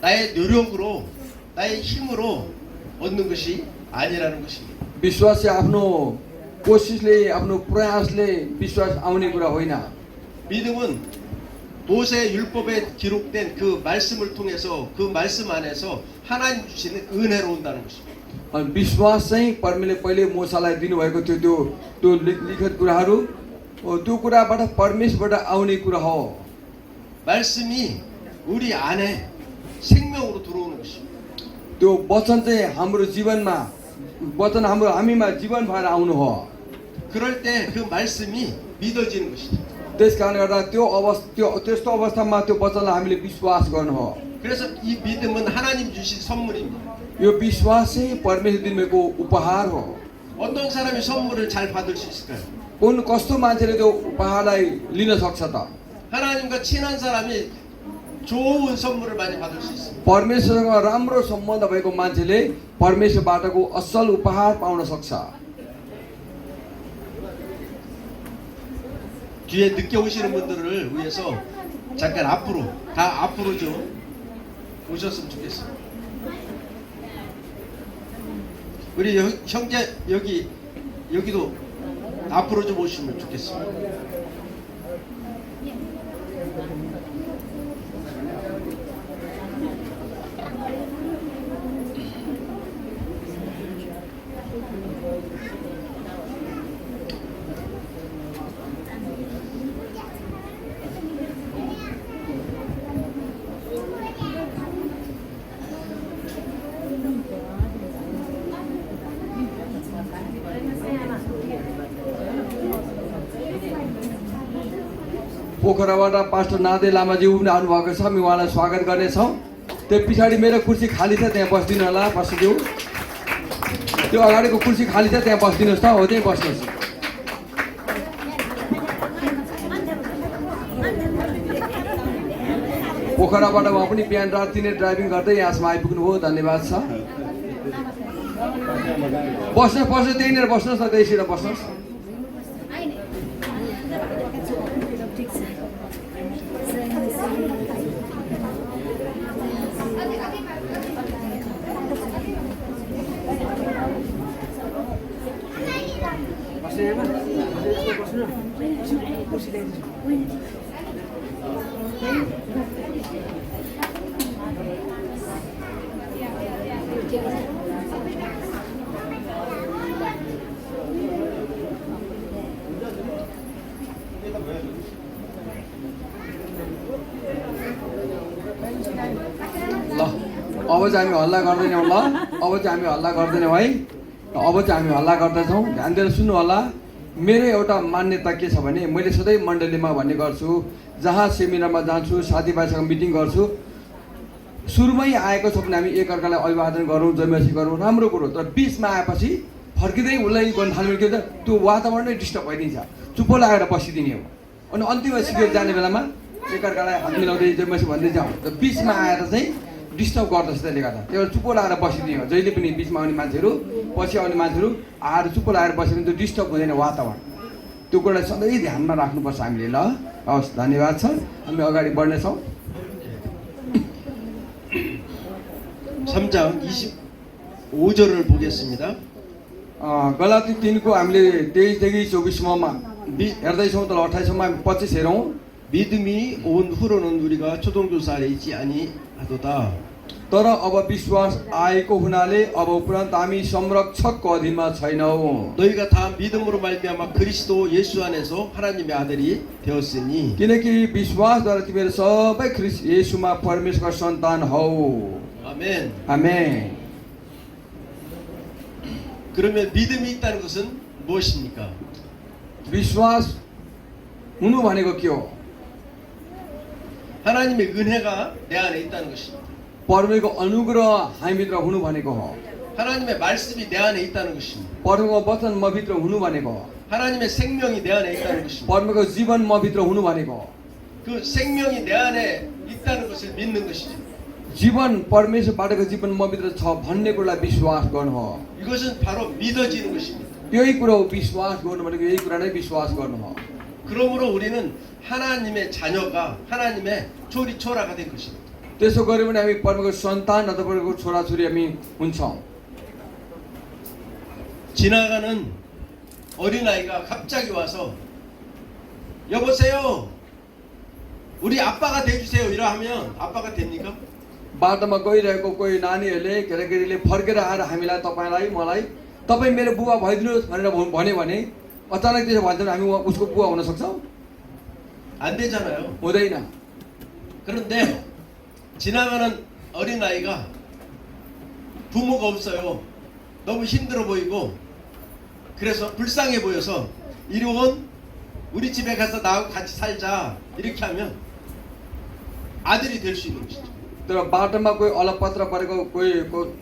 Speaker 2: 나의 노력으로 나의 힘으로 얻는 것이 아니라는 것입니다.
Speaker 4: विश्वास चाहिँ आफ्नो कोसिसले आफ्नो प्रयासले विश्वास आउने कुरा होइन।
Speaker 2: 믿음은 모세 율법에 기록된 그 말씀을 통해서 그 말씀 안에서 하나님 주시는 은혜로 온다는 것입니다.
Speaker 4: अनि विश्वास चाहिँ परमेश्वरले पहिले मोसालाई दिनुभएको थियो त्यो लिखित कुराहरू, त्यो कुराबाट परमेश्वरबाट आउने कुरा हो।
Speaker 2: 말씀이 우리 안에 생명으로 들어오는 것입니다.
Speaker 4: त्यो वचन चाहिँ हाम्रो जीवनमा, वचन हामीमा जीवन भएर आउनु हो।
Speaker 2: 그럴 때 그 말씀이 믿어지는 것이죠.
Speaker 4: त्यस कारणले गर्दा त्यस्तो अवस्थामा त्यो वचनलाई हामीले विश्वास गर्नु हो।
Speaker 2: 그래서 이 믿음은 하나님 주신 선물입니다.
Speaker 4: यो विश्वास चाहिँ परमेश्वर दिनुभएको उपहार हो।
Speaker 2: 어떤 사람이 선물을 잘 받을 수 있을까요?
Speaker 4: कस्तो मान्छेले त्यो उपहारलाई लिन सक्छ त?
Speaker 2: 하나님과 친한 사람이 좋은 선물을 많이 받을 수 있습니다.
Speaker 4: परमेश्वरसँग राम्रो सम्बन्ध भएको मान्छेले परमेश्वरबाटको असल उपहार पाउन सक्छ।
Speaker 2: 뒤에 늦게 오시는 분들을 위해서 잠깐 앞으로 좀 오셨으면 좋겠습니다. 우리 형제 여기도 앞으로 좀 오시면 좋겠습니다.
Speaker 4: पोखराबाट पास्टर नादे लामाज्यू पनि आउनुभएको छ। हामी उहाँलाई स्वागत गर्नेछौँ। त्यो पछाडि मेरो कुर्सी खाली छ, त्यहाँ बस्दिनु होला पास्टरज्यू। त्यो अगाडिको कुर्सी खाली छ, त्यहाँ बस्दिनुहोस् त, हो त्यहीँ बस्नुहोस्। पोखराबाट उहाँ पनि बिहान राति नै ड्राइभिङ गर्दै यहाँसम्म आइपुग्नु भयो, धन्यवाद छ। बस्नुहोस् त्यहीँनिर बस्नुहोस् न, त्यही सिट बस्नुहोस्। ल अब चाहिँ हामी हल्ला गर्दैनौँ ल, अब चाहिँ हामी हल्ला गर्दैनौँ है, अब चाहिँ हामी हल्ला गर्दैछौँ। ध्यान दिएर सुन्नु होला। मेरो एउटा मान्यता के छ भने मैले सधैँ मण्डलीमा भन्ने गर्छु, जहाँ सेमिनारमा जान्छु, साथीभाइसँग मिटिङ गर्छु, सुरुमै आएको छ भने हामी एकअर्कालाई अभिवादन गरौँ, जयमसी गरौँ, राम्रो कुरो। तर बिचमा आएपछि फर्किँदै उसलाई गर्नु थाल्यो के हुन्छ, त्यो वातावरण नै डिस्टर्ब भइदिन्छ, चुप्पो लागेर बसिदिने हो। अनि अन्तिममा सिकेर जाने बेलामा एकअर्कालाई हात मिलाउँदै जयमसी भन्दै जाउँ, र बिचमा आएर चाहिँ डिस्टर्ब गर्दछ। त्यसले गर्दा त्यो चुप्पो लागेर बसिदिने हो। जहिले पनि बिचमा आउने मान्छेहरू, पछि आउने मान्छेहरू आएर चुप्पो लागेर बस्यो भने त्यो डिस्टर्ब हुँदैन वातावरण। त्यो कुरालाई सधैँ ध्यानमा राख्नुपर्छ हामीले ल। हवस्, धन्यवाद छ। हामी अगाडि बढ्नेछौँ।
Speaker 2: 3장 25절을 보겠습니다.
Speaker 4: गलाती 3को हामीले 23देखि 24सम्ममा हेर्दैछौँ। तर 28सम्ममा 25 हेरौँ।
Speaker 2: 믿음이 온 후로는 우리가 초동교사에 있지 아니하도다.
Speaker 4: तर अब विश्वास आएको हुनाले अब उपरान्त हामी संरक्षकको अधीनमा छैनौँ।
Speaker 2: 너희가 다 믿음으로 말미암아 그리스도 예수 안에서 하나님의 아들이 되었으니
Speaker 4: किनकि विश्वासद्वारा तिमीहरू सबै ख्रिस्ट येशूमा परमेश्वरका सन्तान हौ।
Speaker 2: 아멘.
Speaker 4: आमेन।
Speaker 2: 그러면 믿음이 있다는 것은 무엇입니까?
Speaker 4: विश्वास हुनु भनेको के हो?
Speaker 2: 하나님의 은혜가 내 안에 있다는 것입니다.
Speaker 4: परमेश्वरको अनुग्रह हामीभित्र हुनु भनेको हो।
Speaker 2: 하나님의 말씀이 내 안에 있다는 것입니다.
Speaker 4: परमेश्वरको वचन मभित्र हुनु भनेको हो।
Speaker 2: 하나님의 생명이 내 안에 있다는 것입니다.
Speaker 4: परमेश्वरको जीवन मभित्र हुनु भनेको हो।
Speaker 2: 그 생명이 내 안에 있다는 것을 믿는 것이죠.
Speaker 4: जीवन परमेश्वरबाटको जीवन मभित्र छ भन्ने कुरालाई विश्वास गर्नु हो।
Speaker 2: 이것은 바로 믿어지는 것입니다.
Speaker 4: यही कुरो हो विश्वास गर्नु भनेको, यही कुरा नै विश्वास गर्नु हो।
Speaker 2: 그러므로 우리는 하나님의 자녀가 하나님의 초리초라가 된 것입니다.
Speaker 4: त्यसो गर्यो भने हामी परमेश्वरको सन्तान अथवा परमेश्वरको छोराछोरी हामी हुन्छौँ।
Speaker 2: 지나가는 어린아이가 갑자기 와서 여보세요, 우리 아빠가 돼주세요 이러 하면 아빠가 됩니까?
Speaker 4: बाटोमा गइरहेको कोही नानीहरूले केटाकेटीले फर्केर आएर हामीलाई, तपाईँलाई, मलाई तपाईँ मेरो बुबा भइदिनुहोस् भनेर भन्यो भने अचानक त्यसो भन्छ भने हामी उसको बुबा हुन सक्छौँ?
Speaker 2: 안 되잖아요.
Speaker 4: हुँदैन।
Speaker 2: 그런데 지나가는 어린아이가 부모가 없어요. 너무 힘들어 보이고 그래서 불쌍해 보여서 이리 온 우리 집에 가서 나하고 같이 살자 이렇게 하면 아들이 될 수 있는 것이죠.
Speaker 4: तर बाटोमा कोही अलपत्र परेको कोही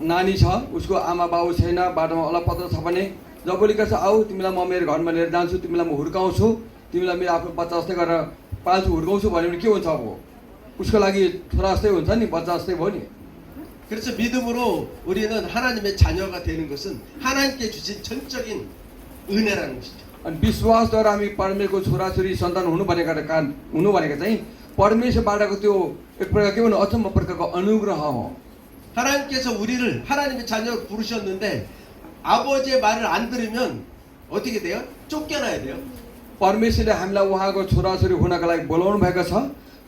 Speaker 4: नानी छ, उसको आमा बाउ छैन, बाटोमा अलपत्र छ भने जबोली गर्छ, आऊ तिमीलाई म मेरो घरमा लिएर जान्छु, तिमीलाई म हुर्काउँछु, तिमीलाई मेरो आफ्नो बच्चा जस्तै गरेर पाल्छु, हुर्काउँछु भन्यो भने के हुन्छ? अब उसको लागि छोरा जस्तै हुन्छ नि, बच्चा जस्तै भयो नि।
Speaker 2: 그래서 믿음으로 우리는 하나님의 자녀가 되는 것은 하나님께 주신 전적인 은혜라는 것이죠.
Speaker 4: अनि विश्वासद्वारा हामी परमेश्वरको छोराछोरी सन्तान हुनु भनेको चाहिँ परमेश्वरबाटको त्यो एक प्रकार के भन्नु अचम्म प्रकारको अनुग्रह हो।
Speaker 2: 하나님께서 우리를 하나님의 자녀로 부르셨는데 아버지의 말을 안 들으면 어떻게 돼요? 쫓겨나야 돼요.
Speaker 4: परमेश्वरले हामीलाई उहाँको छोराछोरी हुनका लागि बोलाउनु भएको छ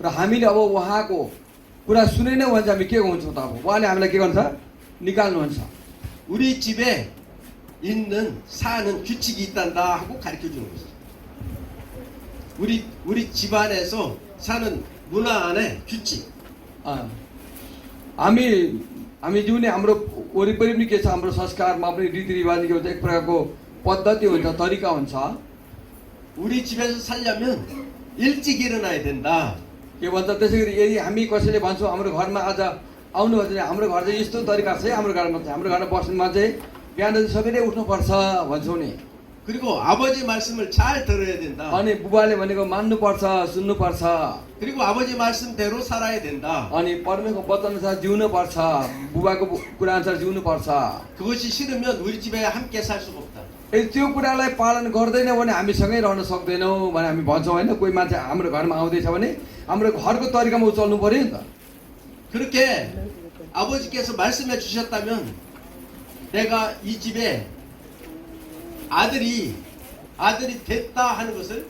Speaker 4: र हामीले अब उहाँको कुरा सुनेन भने चाहिँ हामी के हुन्छौँ त? अब उहाँले हामीलाई के गर्छ? निकाल्नुहुन्छ।
Speaker 2: 우리 집에 있는 사는 규칙이 있단다 하고 가르쳐 주는 거죠. 우리 집안에서 사는 문화 안에 규칙.
Speaker 4: हामी जिउने हाम्रो वरिपरि पनि के छ, हाम्रो संस्कारमा पनि रीतिरिवाज के हुन्छ, एक प्रकारको पद्धति हुन्छ, तरिका हुन्छ।
Speaker 2: 우리 집에서 살려면 일찍 일어나야 된다.
Speaker 4: के भन्छ? त्यसै गरी यदि हामी कसैले भन्छौँ हाम्रो घरमा आज आउनु भने हाम्रो घर चाहिँ यस्तो तरिका छ है, हाम्रो घरमा बस्नुमा चाहिँ बिहान सबैले उठ्नुपर्छ भन्छौँ नि।
Speaker 2: 그리고 아버지 말씀을 잘 들어야 된다.
Speaker 4: अनि बुबाले भनेको मान्नुपर्छ, सुन्नुपर्छ।
Speaker 2: 그리고 아버지 말씀대로 살아야 된다.
Speaker 4: अनि परमेश्वरको वचनअनुसार जिउनुपर्छ, बुबाको कुरा अनुसार जिउनुपर्छ।
Speaker 2: 그것이 싫으면 우리 집에 함께 살 수가 없다.
Speaker 4: यदि त्यो कुरालाई पालन गर्दैन भने हामी सँगै रहन सक्दैनौँ भने हामी भन्छौँ होइन। कोही मान्छे हाम्रो घरमा आउँदैछ भने हाम्रो घरको तरिकामा चल्नु पर्यो नि त।
Speaker 2: 그렇게 아버지께서 말씀해 주셨다면 내가 이 집에 아들이 됐다 하는 것을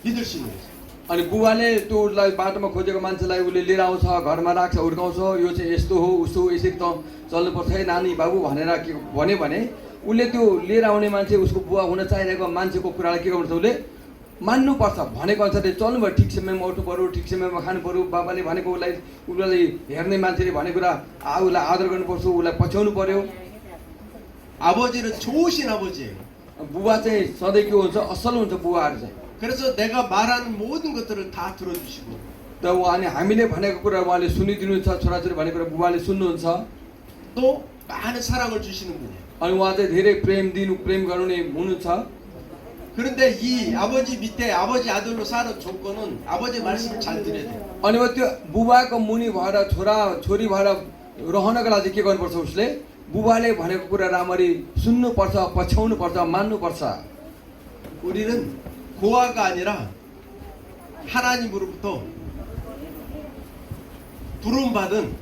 Speaker 2: 믿을 수 있는 거죠.
Speaker 4: अनि बुबाले त्यो उसलाई बाटोमा खोजेको मान्छेलाई उसले लिएर आउँछ, घरमा राख्छ, हुर्काउँछ, यो चाहिँ यस्तो हो उस्तो हो, यसरी त चल्नुपर्छ है नानी बाबु भनेर के भन्यो भने उसले त्यो लिएर आउने मान्छे, उसको बुवा हुन चाहिरहेको मान्छेको कुरालाई के गर्नुपर्छ? उसले मान्नुपर्छ भनेको अनुसारले चल्नु भयो ठिक समयमा उठ्नु पर्यो ठिक समयमा खानु पर्यो बाबाले भनेको उसलाई हेर्ने मान्छेले भनेको कुरा उसलाई आदर गर्नुपर्छ उसलाई पछ्याउनु पर्यो
Speaker 2: 아버지는 좋으신 아버지예요.
Speaker 4: बुबा चाहिँ सधैँ के हुन्छ असल हुन्छ बुबाहरू चाहिँ
Speaker 2: 그래서 내가 말하는 모든 것들을 다 들어주시고
Speaker 4: त उहाँले हामीले भनेको कुरा उहाँले सुनिदिनुहुन्छ छोराछोरी भनेको कुरा बुबाले सुन्नुहुन्छ
Speaker 2: 또 많은 사랑을 주시는 분이에요.
Speaker 4: अनि उहाँ चाहिँ धेरै प्रेम गराउने हुनुहुन्छ
Speaker 2: 그런데 이 아버지 밑에 아버지 아들로 사는 조건은 아버지 말씀을 잘 들어야 돼요.
Speaker 4: अनि अब त्यो बुबाको मुनि भएर छोरी भएर रहनको लागि के गर्नुपर्छ उसले बुबाले भनेको कुरा राम्ररी सुन्नुपर्छ पछ्याउनुपर्छ मान्नुपर्छ
Speaker 2: 우리는 고아가 아니라 하나님으로부터 부름받은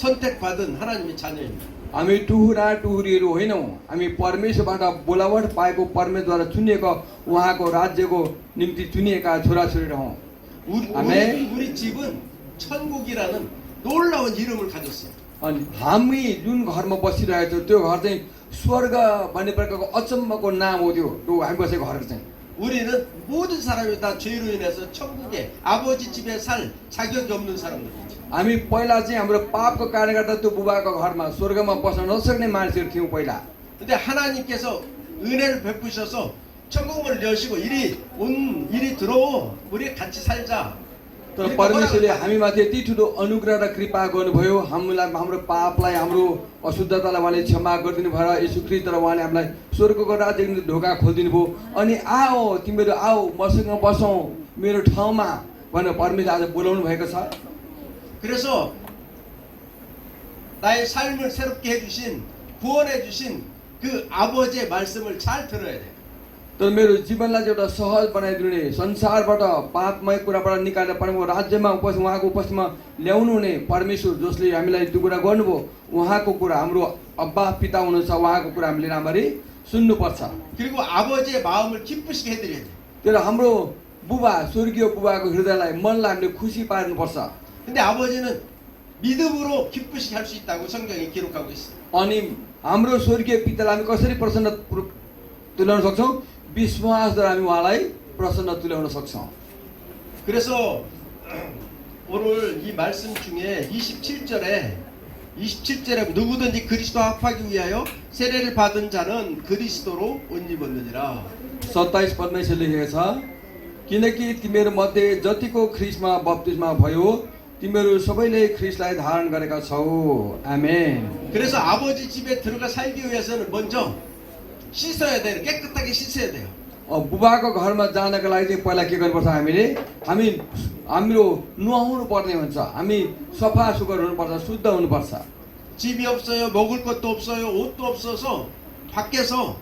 Speaker 2: 선택받은 하나님의 자녀입니다.
Speaker 4: हामी टुहुरा टुहुरीहरू होइनौँ हामी परमेश्वरबाट बोलावट पाएको परमेश्वरद्वारा चुनिएको उहाँको राज्यको निम्ति चुनिएका छोराछोरी रहौँ
Speaker 2: 우리 집은 천국이라는 놀라운 이름을 가졌어요.
Speaker 4: अनि हामी जुन घरमा बसिरहेको छौँ त्यो घर चाहिँ स्वर्ग भन्ने प्रकारको अचम्मको नाम हो त्यो हामी बसेको घर चाहिँ
Speaker 2: 우리는 모든 사람이 다 죄로 인해서 천국에 아버지 집에 살 자격이 없는 사람들이죠.
Speaker 4: हामी पहिला चाहिँ हाम्रो पापको कारणले गर्दा त्यो बुबाको घरमा स्वर्गमा बस्न नसक्ने मान्छेहरू थियौँ पहिला
Speaker 2: 근데 하나님께서 은혜를 베푸셔서 천국을 여시고 이리 들어오 우리 같이 살자.
Speaker 4: तर परमेश्वरले हामीमाथि यति ठुलो अनुग्रह र कृपा गर्नुभयो हाम्रो पापलाई हाम्रो अशुद्धतालाई उहाँले क्षमा गरिदिनु भएर यीशु ख्रीष्टद्वारा उहाँले हामीलाई स्वर्गको राज्यको निम्ति ढोका खोलिदिनु भयो अनि आओ तिमीहरू आओ मसँग बसौँ मेरो ठाउँमा भनेर परमेश्वरले आज बोलाउनु भएको छ
Speaker 2: 그래서 나의 삶을 새롭게 해주신 구원해 주신 그 아버지의 말씀을 잘 들어야 돼요.
Speaker 4: तर मेरो जीवनलाई चाहिँ एउटा सहज बनाइदिने संसारबाट पापमय कुराबाट निकालेर परमेश्वरको राज्यमा उहाँको उपस्थितिमा ल्याउनु हुने परमेश्वर जसले हामीलाई त्यो कुरा गर्नुभयो उहाँको कुरा हाम्रो अब्बा पिता हुनुहुन्छ उहाँको कुरा हामीले राम्ररी सुन्नुपर्छ
Speaker 2: 그리고 아버지의 마음을 기쁘시게 해드려야 돼요.
Speaker 4: तर हाम्रो बुबा स्वर्गीय बुबाको हृदयलाई मनलाई हामीले खुसी पार्नुपर्छ
Speaker 2: 근데 आबोजी는 믿음으로 기쁘시게 할 수 있다고 성경이 기록하고 있어요.
Speaker 4: अनि हाम्रो स्वर्गीय पितालाई हामी कसरी प्रसन्न तुल्याउन सक्छौँ विश्वासद्वारा हामी उहाँलाई प्रसन्न तुल्याउन सक्छौँ
Speaker 2: 그래서 오늘 이 말씀 중에 27절에 누구든지 그리스도 합하기 위하여 세례를 받은 자는 그리스도로 옷 입었느니라.
Speaker 4: 27 पदमा यसरी लेखेको छ किनकि तिमीहरू मध्ये जतिको ख्रीष्टमा बप्तिस्मा भयो तिमीहरू सबैले ख्रीष्टलाई धारण गरेका छौ आमेन
Speaker 2: 그래서 아버지 집에 들어가 살기 위해서는 먼저 씻어야 돼요. 깨끗하게 씻어야 돼요.
Speaker 4: बुबाको घरमा जानको लागि चाहिँ पहिला के गर्नुपर्छ हाम्रो नुहाउनु पर्ने हुन्छ हामी सफा सुग्घर हुनुपर्छ शुद्ध हुनुपर्छ
Speaker 2: 집이 없어요. 먹을 것도 없어요. 옷도 없어서 밖에서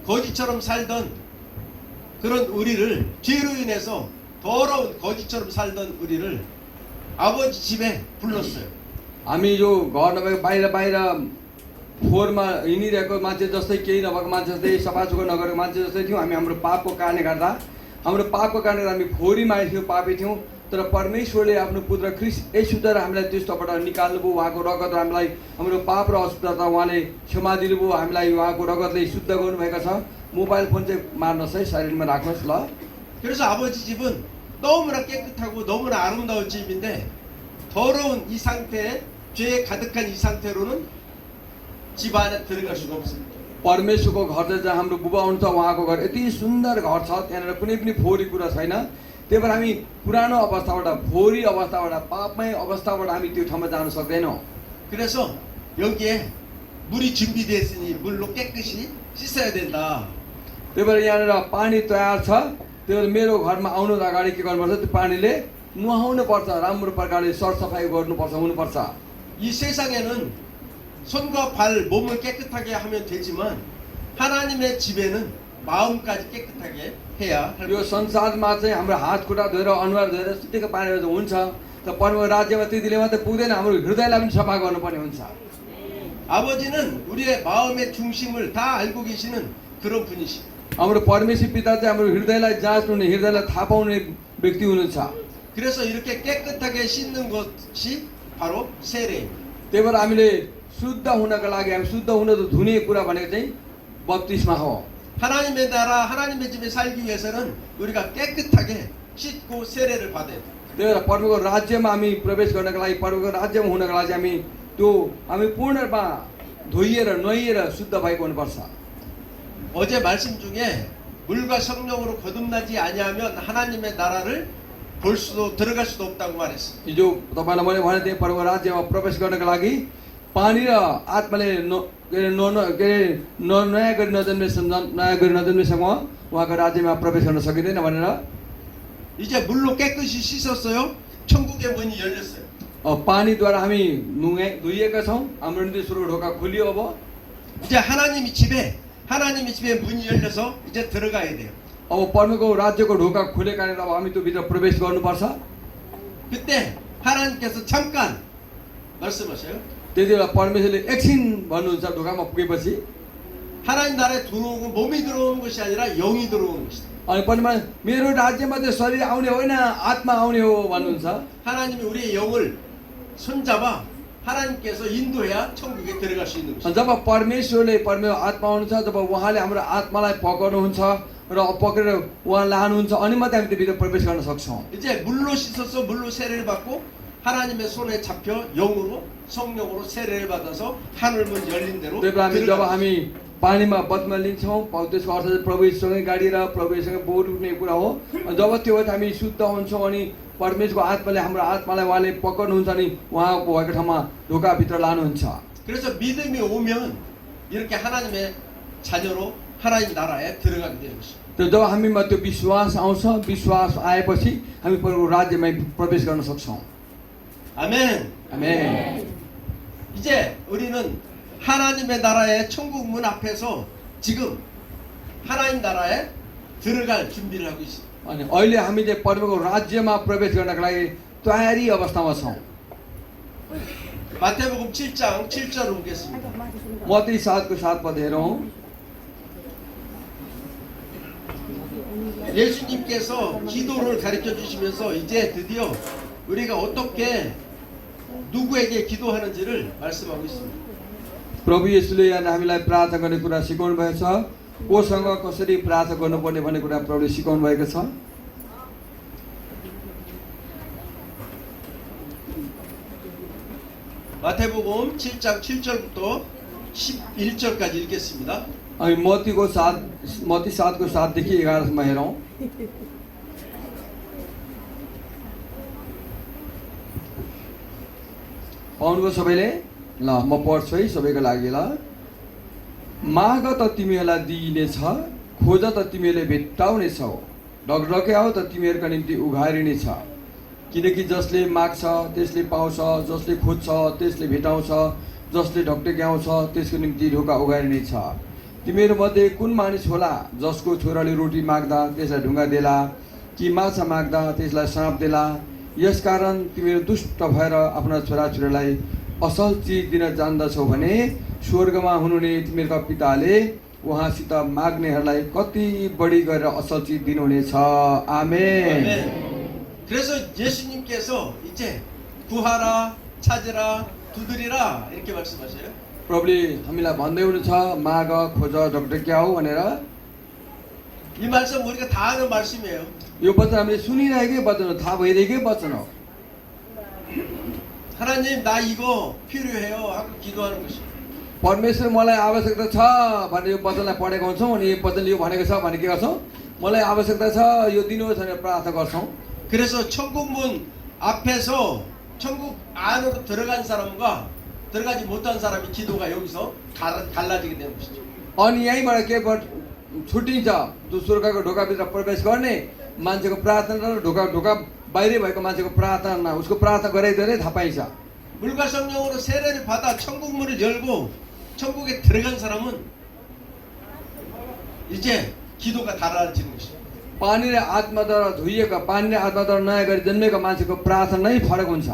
Speaker 2: 거지처럼 살던 그런 우리를 죄로 인해서 더러운 거지처럼 살던 우리를 아버지 집에 불렀어요.
Speaker 4: हामी यो घर नभएको बाहिर फोहोरमा हिँडिरहेको मान्छे जस्तै केही नभएको मान्छे जस्तै सफासुग्घर नगरेको मान्छे जस्तै थियौँ हामी हाम्रो पापको कारणले गर्दा हामी फोहोरी मान्छे थियौँ पापी थियौँ तर परमेश्वरले आफ्नो पुत्र ख्रीष्ट येशूद्वारा हामीलाई त्यस्तोबाट निकाल्नुभयो उहाँको रगत हामीलाई हाम्रो पाप र अशुद्धता उहाँले क्षमा दिनुभयो हामीलाई उहाँको रगतले शुद्ध गर्नुभएको छ मोबाइल फोन चाहिँ मार्नुहोस् है शरीरमा राख्नुहोस् ल
Speaker 2: 그래서 아버지 집은 너무나 깨끗하고 너무나 아름다운 집인데 더러운 이 상태에 죄에 가득한 이 상태로는 집 안에 들어갈 수가 없습니다.
Speaker 4: परमेश्वरको घर चाहिँ जहाँ हाम्रो बुबा हुन्छ उहाँको घर यति सुन्दर घर छ त्यहाँनिर कुनै पनि फोहोरी कुरा छैन त्यही भएर हामी पुरानो अवस्थाबाट फोहोरी अवस्थाबाट पापमय अवस्थाबाट हामी त्यो ठाउँमा जान सक्दैनौँ
Speaker 2: 그래서 여기에 물이 준비되어 있으니 물로 깨끗이 씻어야 된다.
Speaker 4: त्यही भएर यहाँनिर पानी तयार छ त्यही भएर मेरो घरमा आउनु अगाडि के गर्नुपर्छ त्यो पानीले नुहाउनु पर्छ राम्रो प्रकारले सरसफाइ गर्नुपर्छ हुनुपर्छ
Speaker 2: 이 세상에는 손과 발, 몸을 깨끗하게 하면 되지만 하나님의 집에는 마음까지 깨끗하게 해야 할
Speaker 4: यो संसारमा चाहिँ हाम्रो हात खुट्टा धोएर अनुहार धोएर शुद्धिको पानीहरू त हुन्छ तर परमेश्वर राज्यमा त्यतिले मात्रै पुग्दैन हाम्रो हृदयलाई पनि सफा गर्नुपर्ने हुन्छ
Speaker 2: 아버지는 우리의 마음의 중심을 다 알고 계시는 그런 분이십니다.
Speaker 4: हाम्रो परमेश्वर पिता चाहिँ हाम्रो हृदयलाई जाँच्नुहुने हृदयलाई थाहा पाउने व्यक्ति हुनुहुन्छ
Speaker 2: 그래서 이렇게 깨끗하게 씻는 것이 바로 세례입니다.
Speaker 4: त्यही भएर हामीले शुद्ध हुनको लागि हामी शुद्ध हुन त धुने कुरा भनेको चाहिँ बप्तिस्मा हो
Speaker 2: 하나님의 나라, 하나님의 집에 살기 위해서는 우리가 깨끗하게 씻고 세례를 받아야 돼.
Speaker 4: त्यही भएर परमेश्वरको राज्यमा हामी प्रवेश गर्नको लागि परमेश्वरको राज्यमा हुनको लागि हामी हामी पूर्ण रूपमा धोइएर नुहाइएर शुद्ध भएको हुनुपर्छ।
Speaker 2: 어제 말씀 중에 물과 성령으로 거듭나지 아니하면 하나님의 나라를 볼 수도 들어갈 수도 없다고 말했어.
Speaker 4: हिजो तपाईँलाई मैले भने थिएँ परमेश्वरको राज्यमा प्रवेश गर्नको लागि पानी र आत्माले नयाँ गरी नजन्मेसम्म उहाँको राज्यमा प्रवेश गर्न सकिँदैन भनेर
Speaker 2: 이제 물로 깨끗이 씻었어요. 천국의 문이 열렸어요.
Speaker 4: पानीद्वारा हामी धोइएका छौँ। हाम्रो निश्चयको ढोका खुलियो। अब
Speaker 2: 이제 하나님의 집에 문이 열려서 이제 들어가야 돼요.
Speaker 4: अब परमेश्वरको राज्यको ढोका खुलेका कारण अब हामी त्यो भित्र प्रवेश गर्नुपर्छ।
Speaker 2: 그때 하나님께서 잠깐 말씀하셔요.
Speaker 4: त्यति बेला परमेश्वरले एकछिन भन्नुहुन्छ ढोकामा पुगेपछि
Speaker 2: 하나님 나라에 들어오는 건 몸이 들어오는 것이 아니라 영이 들어오는 것이다.
Speaker 4: अनि परमेश्वर मेरो राज्यमा चाहिँ शरीर आउने होइन आत्मा आउने हो भन्नुहुन्छ।
Speaker 2: 하나님이 우리의 영을 손잡아 하나님께서 인도해야 천국에 들어갈 수 있는 것이다.
Speaker 4: जब परमेश्वर आत्मा आउनुहुन्छ जब उहाँले हाम्रो आत्मालाई पकाउनुहुन्छ र पक्रेर उहाँ लानुहुन्छ अनि मात्रै हामी त्यो भित्र प्रवेश गर्न सक्छौँ।
Speaker 2: 이제 물로 씻어서 물로 세례를 받고 하나님의 손에 잡혀 영으로 성령으로 세례를 받아서 하늘 문 열린 대로
Speaker 4: त्यही बेला जब
Speaker 2: 들어가.
Speaker 4: हामी पानीमा बदमा लिन्छौँ त्यसको अर्थ चाहिँ प्रभुसँगै गाडिएर प्रभुसँग बोर उठ्ने कुरा हो। जब त्यो भए हामी शुद्ध हुन्छौँ अनि परमेश्वरको आत्माले हाम्रो आत्मालाई उहाँले पकाउनुहुन्छ अनि उहाँको भएको ठाउँमा ढोकाभित्र लानुहुन्छ।
Speaker 2: 그래서 믿음이 오면 이렇게 하나님의 자녀로 하나님 나라에 들어가게 되는 것입니다.
Speaker 4: त्यो जब हामीमा त्यो विश्वास आउँछ विश्वास आएपछि हामी परमेश्वरको राज्यमा प्रवेश गर्न सक्छौँ।
Speaker 2: 아멘.
Speaker 4: आमेन।
Speaker 2: 이제 우리는 하나님의 나라의 천국 문 앞에서 지금 하나님 나라에 들어갈 준비를 하고 있습니다.
Speaker 4: अनि अहिले हामी चाहिँ परमेश्वरको राज्यमा प्रवेश गर्नका लागि तयारी अवस्थामा छौँ।
Speaker 2: 마태복음 7장 7절 보겠습니다.
Speaker 4: मत्ती 7को 7 पद हेरौँ।
Speaker 2: 예수님께서 기도를 가르쳐 주시면서 이제 드디어 우리가 어떻게 누구에게 기도하는지를 말씀하고 있습니다.
Speaker 4: प्रभु येशूले यहाँ हामीलाई प्रार्थना गर्ने कुरा सिकाउनु भएको छ। कोसँग कसरी प्रार्थना गर्नुपर्ने भन्ने कुरा प्रभुले सिकाउनु भएको छ।
Speaker 2: 마태복음 7장 7절부터 11절까지 읽겠습니다.
Speaker 4: अनि मत्ती 7को 7देखि 11सम्म हेरौँ। पाउनुभयो सबैले? ल म पढ्छु है सबैको लागि। ल माग त तिमीहरूलाई दिइनेछ, खोज त तिमीहरूले भेट्टाउनेछौ, ढकढक्याउ त तिमीहरूका निम्ति उघारिनेछ। किनकि जसले माग्छ त्यसले पाउँछ, जसले खोज्छ त्यसले भेटाउँछ, जसले ढकढक्याउँछ त्यसको निम्ति ढोका उघारिनेछ। तिमीहरूमध्ये कुन मानिस होला जसको छोराले रोटी माग्दा त्यसलाई ढुङ्गा देला कि माछा माग्दा त्यसलाई साँप देला? यसकारण तिमीहरू दुष्ट भएर आफ्ना छोराछोरीलाई असल चिज दिन जान्दछौ भने स्वर्गमा हुनुहुने तिमीहरूका पिताले उहाँसित माग्नेहरूलाई कति बढी गरेर असल चिज दिनुहुनेछ। आमेन।
Speaker 2: 그래서 예수님께서 이제 구하라, 찾으라, 두드리라 이렇게 말씀하셔요.
Speaker 4: प्रभुले हामीलाई भन्दै हुनुहुन्छ माग खोज ढकढक्याउ भनेर।
Speaker 2: 이 말씀 우리가 다 아는 말씀이에요.
Speaker 4: यो वचन हामीले सुनिरहेकै वचन हो, थाहा भइरहेकै वचन हो।
Speaker 2: 하나님 나 이거 필요해요 하고 기도하는 것이.
Speaker 4: परमेश्वर मलाई आवश्यकता छ भनेर यो वचनलाई पढेको हुन्छौँ अनि यो वचनले यो भनेको छ भने के गर्छौँ? मलाई आवश्यकता छ यो दिनुहोस् भनेर प्रार्थना गर्छौँ।
Speaker 2: 그래서 천국 문 앞에서 천국 안으로 들어간 사람과 들어가지 못한 사람이 기도가 여기서 갈라지게 되는 것이죠.
Speaker 4: अनि यहीँबाट के छुट्टिन्छ? जो स्वर्गको ढोकाभित्र प्रवेश गर्ने मान्छेको प्रार्थना र ढोका बाहिरै भएको मान्छेको प्रार्थना उसको प्रार्थना गराइदिएर थाहा पाइन्छ।
Speaker 2: 물과 성령으로 세례를 받아 천국 문을 열고 천국에 들어간 사람은 이제 기도가 달라지는 것이죠.
Speaker 4: पानी र आत्माद्वारा धोइएका पानी र आत्माद्वारा नयाँ गरी जन्मेका मान्छेको प्रार्थना नै फरक हुन्छ।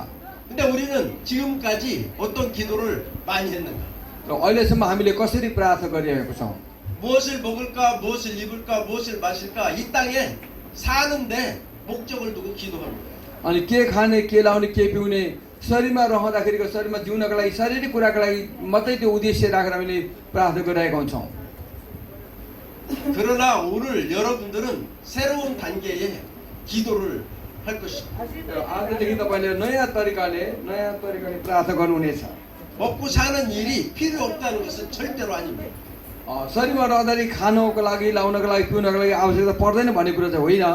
Speaker 2: 근데 우리는 지금까지 어떤 기도를 많이 했는가?
Speaker 4: र अहिलेसम्म हामीले कसरी प्रार्थना गरिरहेको छौँ?
Speaker 2: 무엇을 먹을까, 무엇을 입을까, 무엇을 마실까 이 땅에 사는데 목적을 두고 기도하는 거예요.
Speaker 4: अनि के खाने के लाउने के पिउने शरीरमा रहँदाखेरिको शरीरमा जिउनको लागि शारीरिक कुराको लागि मात्रै त्यो उद्देश्य राखेर हामीले प्रार्थना गरिरहेका हुन्छौँ।
Speaker 2: 그러나 오늘 여러분들은 새로운 단계의 기도를 할 것입니다.
Speaker 4: आजदेखि तपाईँले नयाँ तरिकाले प्रार्थना गर्नुहुनेछ।
Speaker 2: 먹고 사는 일이 필요 없다는 것은 절대로 아닙니다.
Speaker 4: शरीरमा रहँदाखेरि खानको लागि लाउनको लागि पिउनको लागि आवश्यकता पर्दैन भन्ने कुरा चाहिँ होइन।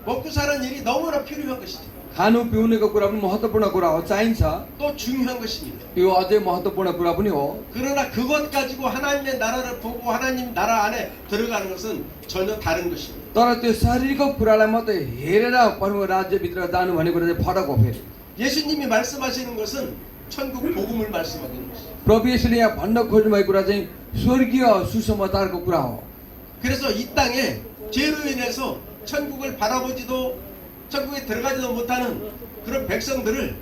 Speaker 2: 먹고 사는 일이 너무나 필요한 것이죠.
Speaker 4: खानु पिउनेको कुरा पनि महत्त्वपूर्ण कुरा हो, चाहिन्छ।
Speaker 2: 또 중요한 것입니다.
Speaker 4: यो अझै महत्त्वपूर्ण कुरा पनि हो।
Speaker 2: 그러나 그것 가지고 하나님의 나라를 보고 하나님 나라 안에 들어가는 것은 전혀 다른 것입니다.
Speaker 4: तर त्यो शरीरको कुरालाई मात्रै हेरेर परमेश्वर राज्यभित्र जानु भन्ने कुरा चाहिँ फरक हो फेरि।
Speaker 2: 예수님이 말씀하시는 것은 천국 복음을 말씀하는 것입니다.
Speaker 4: प्रभु येशूले यहाँ भन्न खोज्नुभएको कुरा चाहिँ स्वर्गीय सुसमाचारको कुरा हो।
Speaker 2: 그래서 이 땅에 죄로 인해서 천국을 바라보지도 천국에 들어가지도 못하는 그런 백성들을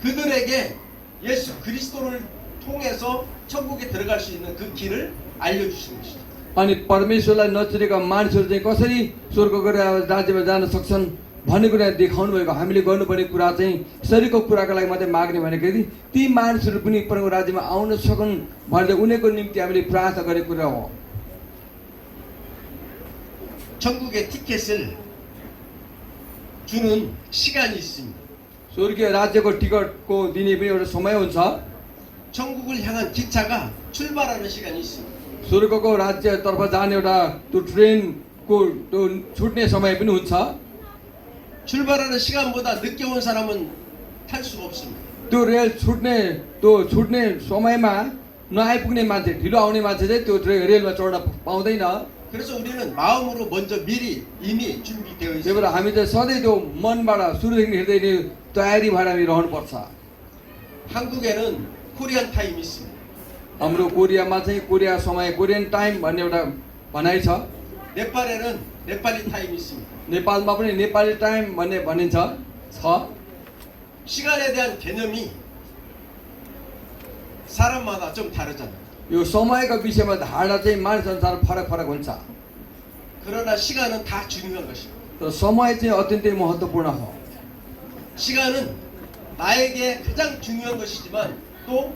Speaker 2: 그들에게 예수 그리스도를 통해서 천국에 들어갈 수 있는 그 길을 알려주시는 것이죠.
Speaker 4: अनि परमेश्वरलाई नचिनेका मानिसहरू चाहिँ कसरी स्वर्गको राज्यमा जान सक्छन् भन्ने कुरा देखाउनु भएको। हामीले गर्नुपर्ने कुरा चाहिँ शरीरको कुराको लागि मात्रै माग्ने भनेको यदि ती मानिसहरू पनि परमेश्वरको राज्यमा आउन सकुन् भनेर उनीहरूको निम्ति हामीले प्रार्थना गरेको कुरा हो।
Speaker 2: 천국의 티켓을 주는 시간이 있습니다.
Speaker 4: स्वर्गीय राज्यको टिकटको दिने पनि एउटा समय हुन्छ।
Speaker 2: 천국을 향한 기차가 출발하는 시간이 있습니다.
Speaker 4: स्वर्गको राज्यतर्फ जाने एउटा त्यो ट्रेनको त्यो छुट्ने समय पनि हुन्छ।
Speaker 2: 출발하는 시간보다 늦게 온 사람은 탈 수가 없습니다.
Speaker 4: त्यो रेल छुट्ने समयमा नआइपुग्ने मान्छे, ढिलो आउने मान्छे चाहिँ त्यो रेलमा चढ्न पाउँदैन।
Speaker 2: 그래서 우리는 마음으로 먼저 미리 이미 준비되어
Speaker 4: त्यही
Speaker 2: 있습니다.
Speaker 4: भएर हामी चाहिँ सधैँ त्यो मनबाट सुरुदेखि हेर्दै नै तयारी भएर हामी रहनुपर्छ।
Speaker 2: 한국에는 코리안 타임이 있습니다.
Speaker 4: हाम्रो कोरियामा चाहिँ कोरिया समय कोरियन टाइम भन्ने एउटा भनाइ छ।
Speaker 2: 네팔에는 네팔리 타임이 있습니다.
Speaker 4: नेपालमा पनि नेपाली टाइम भन्ने भनिन्छ छ।
Speaker 2: 시간에 대한 개념이 사람마다 좀 다르잖아요.
Speaker 4: यो समयको विषयमा धारणा चाहिँ मानिस अनुसार फरक फरक हुन्छ।
Speaker 2: 그러나 시간은 다 중요한 것입니다.
Speaker 4: तर समय चाहिँ अत्यन्तै महत्त्वपूर्ण हो।
Speaker 2: 시간은 나에게 가장 중요한 것이지만 또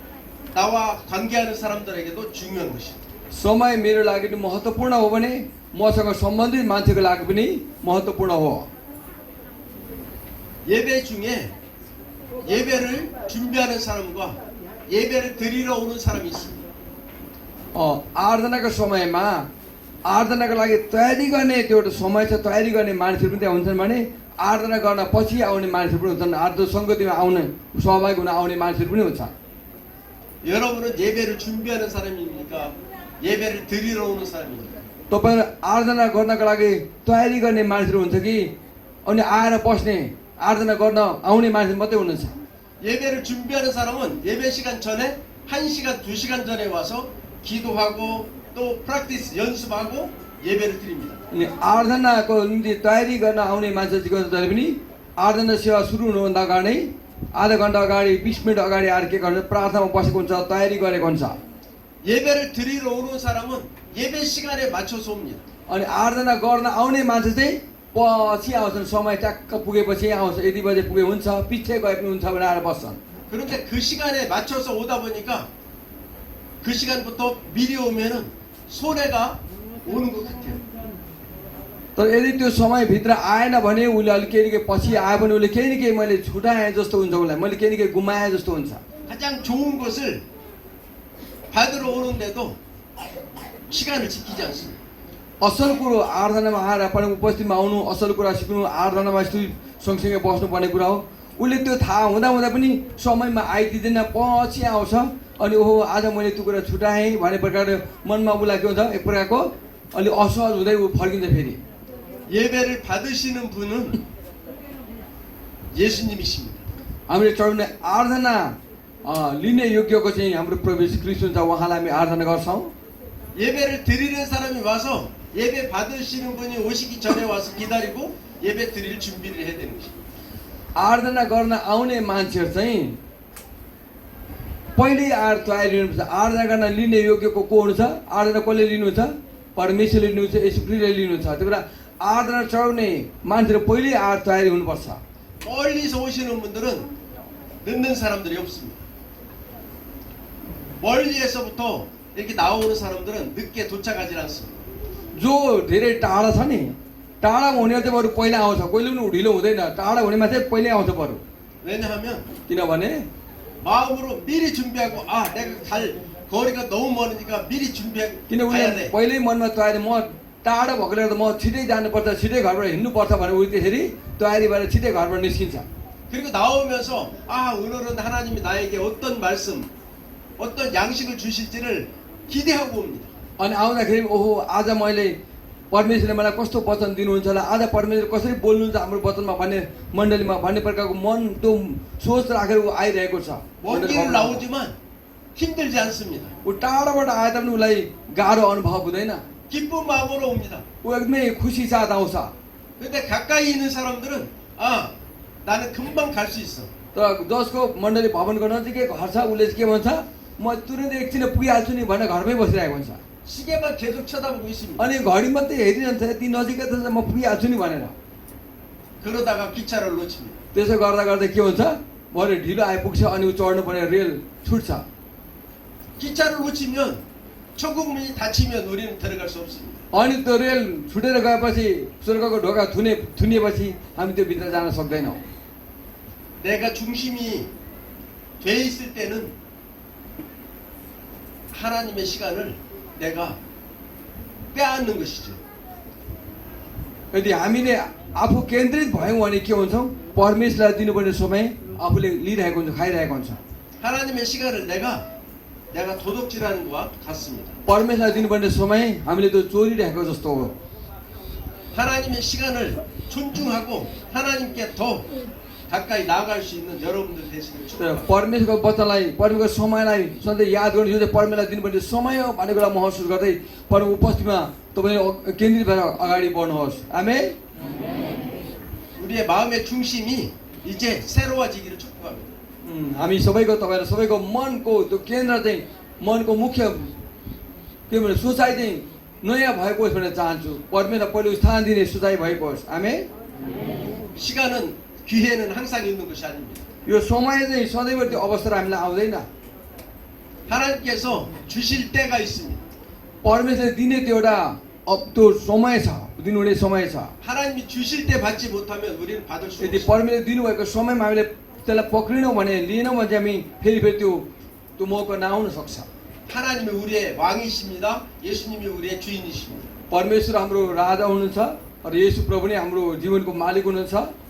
Speaker 2: 나와 관계하는 사람들에게도 중요한 것입니다.
Speaker 4: समय मेरो लागि पनि महत्त्वपूर्ण हो भने मसँग सम्बन्धित मान्छेको लागि पनि महत्त्वपूर्ण हो।
Speaker 2: 예배 중에 예배를 준비하는 사람과 예배를 드리러 오는 사람이 있습니다.
Speaker 4: आराधनाको समयमा आराधनाको लागि तयारी गर्ने त्यो एउटा समय छ। तयारी गर्ने मानिसहरू पनि त्यहाँ हुन्छन् भने आराधना गर्न पछि आउने मानिसहरू पनि हुन्छन्। आराधना सङ्गतिमा आउने सहभागी हुन आउने मानिसहरू पनि हुन्छ।
Speaker 2: 여러분은 예배를 준비하는 사람입니까? 예배를 드리러 오는 사람입니까?
Speaker 4: तपाईँ आराधना गर्नको लागि तयारी गर्ने मानिसहरू हुन्छ कि अनि आएर बस्ने आराधना गर्न आउने मानिस मात्रै हुनुहुन्छ?
Speaker 2: 예배를 준비하는 사람은 예배 시간 전에 1시간, 2시간 전에 와서 기도하고 또 프랙티스 연습하고 예배를 드립니다.
Speaker 4: अनि आराधनाको निम्ति तयारी गर्न आउने मान्छे जहिले पनि आराधना सेवा सुरु हुनुभन्दा अगाडि आधा घन्टा अगाडि 20 मिनट अगाडि आएर के गर्छ, प्रार्थनामा बसेको हुन्छ, तयारी गरेको हुन्छ।
Speaker 2: 예배를 드리러 오는 사람은 예배 시간에 맞춰서 옵니다.
Speaker 4: अनि आराधना गर्न आउने मान्छे चाहिँ पछि आउँछन्, समय ट्याक्क पुगेपछि आउँछ। यति बजे पुगे हुन्छ, पछि गए पनि हुन्छ भनेर आएर बस्छन्।
Speaker 2: 그런데 그 시간에 맞춰서 오다 보니까 그 시간부터 미리 오면은 손해가 오는 것 같아요.
Speaker 4: तर यदि त्यो समयभित्र आएन भने उसले अलिक केही न केही पछि आयो भने उसले केही न केही मैले छुटाएँ जस्तो हुन्छ, उसलाई मैले केही न केही गुमाएँ जस्तो हुन्छ।
Speaker 2: 가장 좋은 것을 받으러 오는데도 시간을 지키지 않습니다.
Speaker 4: असल कुरो आराधनामा आएर पनि उपस्थितिमा आउनु, असल कुरा सिक्नु, आराधनामा सँगसँगै बस्नुपर्ने कुरा हो। उसले त्यो थाहा हुँदा पनि समयमा आइदिँदैन, पछि आउँछ। अनि ओहो आज मैले त्यो कुरा छुटाएँ भन्ने प्रकारले मनमा उसलाई के हुन्छ, एक प्रकारको अलि असहज हुँदै ऊ फर्किन्छ। फेरि
Speaker 2: 예배를 받으시는 분은 예수님이십니다.
Speaker 4: हामीले चढाउने आराधना लिने योग्यको चाहिँ हाम्रो प्रभु येशू ख्रीष्ट हुन्छ, उहाँलाई हामी आराधना गर्छौँ।
Speaker 2: 예배를 드리는 사람이 와서 예배 받으시는 분이 오시기 전에 와서 기다리고 예배 드릴 준비를 해야 되는 것입니다.
Speaker 4: आराधना गर्न आउने मान्छेहरू चाहिँ पहिल्यै आएर तयारी लिनुपर्छ। आराधना गर्न लिने योग्यको को हुनुहुन्छ? आराधना कसले लिनुहुन्छ? परमेश्वरले लिनुहुन्छ, येशू ख्रीष्टले लिनुहुन्छ। त्यही भएर आराधना चढाउने मान्छेहरू पहिल्यै आएर तयारी हुनुपर्छ।
Speaker 2: 멀리서 오시는 분들은 늦는 사람들이 없습니다. 멀리에서부터 이렇게 나오는 사람들은 늦게 도착하지 않습니다.
Speaker 4: जो धेरै टाढा छ नि टाढा हुने चाहिँ बरु पहिला आउँछ कहिले पनि ढिलो हुँदैन टाढा हुनेमा चाहिँ पहिल्यै आउँछ बरु
Speaker 2: 왜냐하면
Speaker 4: किनभने
Speaker 2: 마음으로 미리 준비하고 아 내가 갈 거리가 너무 멀으니까 미리 준비하고
Speaker 4: किन
Speaker 2: 가야
Speaker 4: उसले
Speaker 2: 돼.
Speaker 4: पहिल्यै मनमा तयारी म टाढा भएकोले गर्दा म छिटै जानुपर्छ छिटै घरबाट हिँड्नुपर्छ भने उ त्यसरी तयारी भएर छिटै घरबाट निस्किन्छ
Speaker 2: 그리고 나오면서 아 오늘은 하나님이 나에게 어떤 말씀, 어떤 양식을 주실지를 기대하고 옵니다.
Speaker 4: अनि आउँदाखेरि ओहो आज मैले परमेश्वरले मलाई कस्तो वचन दिनुहुन्छ होला आज परमेश्वर कसरी बोल्नुहुन्छ हाम्रो वचनमा भन्ने मण्डलीमा भन्ने प्रकारको मन त्यो सोच राखेर ऊ आइरहेको छ
Speaker 2: 먼 길을 나오지만 힘들지 않습니다.
Speaker 4: ऊ टाढाबाट आए तापनि उसलाई गाह्रो अनुभव हुँदैन
Speaker 2: 기쁜 마음으로 옵니다.
Speaker 4: ऊ एकदमै खुसी साथ आउँछ
Speaker 2: 근데 가까이 있는 사람들은 아 나는 금방 갈 수 있어.
Speaker 4: तर जसको मण्डली भवनको नजिकै घर छ उसले चाहिँ के भन्छ म तुरन्त एकछिन पुगिहाल्छु नि भनेर घरमै बसिरहेको हुन्छ
Speaker 2: 시계만 계속 쳐다보고 있습니다.
Speaker 4: अनि घडी मात्रै हेरिरहन्छ ती नजिकै त म पुगिहाल्छु नि भनेर
Speaker 2: 그러다가 기차를 놓칩니다.
Speaker 4: त्यसो गर्दा गर्दा के हुन्छ भरे ढिलो आइपुग्छ अनि ऊ चढ्नु पर्ने रेल छुट्छ
Speaker 2: 기차를 놓치면 천국 문이 닫히면 우리는 들어갈 수 없습니다.
Speaker 4: अनि त्यो रेल छुटेर गएपछि स्वर्गको ढोका थुनिएपछि हामी त्यो भित्र जान सक्दैनौँ
Speaker 2: 내가 중심이 돼 있을 때는 하나님의 시간을 내가 빼앗는 것이죠.
Speaker 4: यदि हामीले आफू केन्द्रित भयौँ भने के हुन्छौँ परमेश्वरलाई दिनुपर्ने समय आफूले लिइरहेको हुन्छ खाइरहेको हुन्छ
Speaker 2: 하나님의 시간을 내가 도둑질하는 것과 같습니다.
Speaker 4: परमेश्वरलाई दिनुपर्ने समय हामीले त्यो चोरिरहेको जस्तो हो
Speaker 2: 하나님의 시간을 존중하고 하나님께 더 가까이 나아갈 수 있는 여러분들 되시길 축복합니다.
Speaker 4: तर परमेश्वरको वचनलाई परमेश्वरको समयलाई सधैँ याद गर्नु यो चाहिँ परमेश्वरलाई दिनुपर्ने समय हो भन्ने कुरा महसुस गर्दै परम उपस्थितिमा तपाईँले केन्द्रित भएर अगाडि बढ्नुहोस् आमेन
Speaker 2: 우리의 마음의 중심이 이제 새로워지기를 축복합니다.
Speaker 4: हामी सबैको तपाईँहरू सबैको मनको त्यो केन्द्र चाहिँ मनको मुख्य के भने सोचाइ चाहिँ नयाँ भएको होस् भनेर चाहन्छु परमेश्वरलाई पहिलो स्थान दिने सोचाइ भएको होस् आमेन
Speaker 2: 시간은 기회는 항상 있는 것이 아닙니다.
Speaker 4: यो समय चाहिँ सधैँभरि त्यो अवसर हामीलाई आउँदैन
Speaker 2: 하나님께서 주실 때가 있습니다.
Speaker 4: परमेश्वरले दिने त्यो एउटा त्यो समय छ दिनुहुने समय छ
Speaker 2: 하나님이 주실 때 받지 못하면 우리는 받을 수
Speaker 4: यदि
Speaker 2: 없습니다.
Speaker 4: परमेश्वरले दिनुभएको समयमा हामीले त्यसलाई पक्रिनौँ भने लिएनौँ भने चाहिँ हामी फेरि त्यो मौका नआउन सक्छ
Speaker 2: 하나님이 우리의 왕이십니다. 예수님이 우리의 주인이십니다.
Speaker 4: परमेश्वर हाम्रो राजा हुनुहुन्छ र येशू प्रभु नै हाम्रो जीवनको मालिक हुनुहुन्छ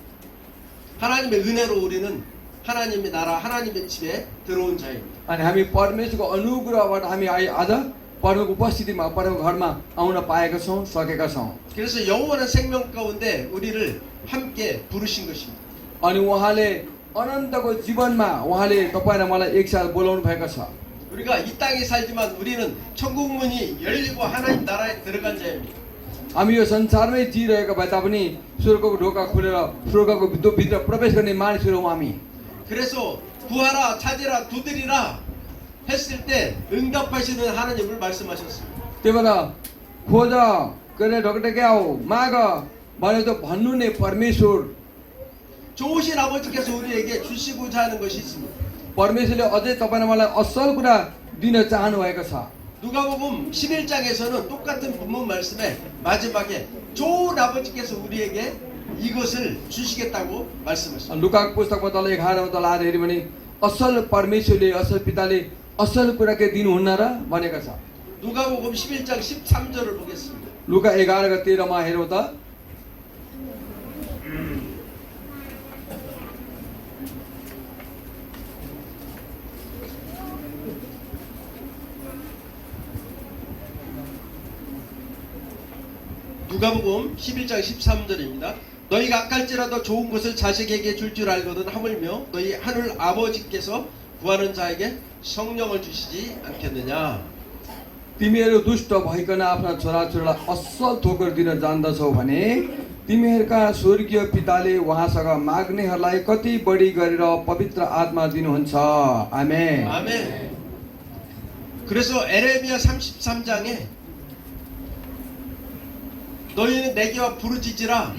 Speaker 2: 하나님의 은혜로 우리는 하나님의 나라, 하나님의 집에 들어온 자입니다.
Speaker 4: अनि हामी परमेश्वरको अनुग्रहबाट हामी आज परमको उपस्थितिमा परमको घरमा आउन पाएका छौँ सकेका छौँ
Speaker 2: 그래서 영원한 생명 가운데 우리를 함께 부르신 것입니다.
Speaker 4: अनि उहाँले अनन्तको जीवनमा उहाँले तपाईँ र मलाई एकसाथ बोलाउनु भएको छ
Speaker 2: 우리가 이 땅에 살지만 우리는 천국 문이 열리고 하나님 나라에 들어간 자입니다.
Speaker 4: हामी यो संसारमै जिइरहेका भए तापनि स्वर्गको ढोका खोलेर स्वर्गको भित्र प्रवेश गर्ने मानिसहरू हौँ हामी
Speaker 2: 그래서 구하라, 찾으라, 두드리라 했을 때 응답하시는 하나님을 말씀하셨습니다.
Speaker 4: त्यही भएर खोज के ढकढक्याऊ माग भनेर त भन्नु नै परमेश्वर
Speaker 2: 좋으신 아버지께서 우리에게 주시고자 하는 것이 있습니다.
Speaker 4: परमेश्वरले अझै तपाईँ र मलाई असल कुरा दिन चाहनु भएको छ
Speaker 2: 누가복음 11장에서는 똑같은 본문 말씀에 마지막에 좋은 아버지께서 우리에게 이것을 주시겠다고 말씀하십니다.
Speaker 4: लुकाको पुस्तकमा तल 11 तल आएर हेऱ्यो भने असल परमेश्वरले असल पिताले असल कुरा के दिनुहुन्न र भनेको छ
Speaker 2: 누가복음 11장 13절을 보겠습니다.
Speaker 4: लुका 11 का 13 मा हेरौँ त
Speaker 2: 누가복음 11장 13절입니다. 너희가 악할지라도 좋은 것을 자식에게 줄 줄 알거든 하물며 너희 하늘 아버지께서 구하는 자에게 성령을 주시지 않겠느냐.
Speaker 4: तिमीहरू दुष्ट भइकन आफ्ना छोराछोरीलाई असल ठोकर दिन जान्दछौ भने तिमीहरूका स्वर्गीय पिताले उहाँसँग माग्नेहरूलाई कति बढी गरेर पवित्र आत्मा दिनुहुन्छ आमेन
Speaker 2: 아멘. 그래서 에레미야 33장에 너희는 내게와 부르짖으라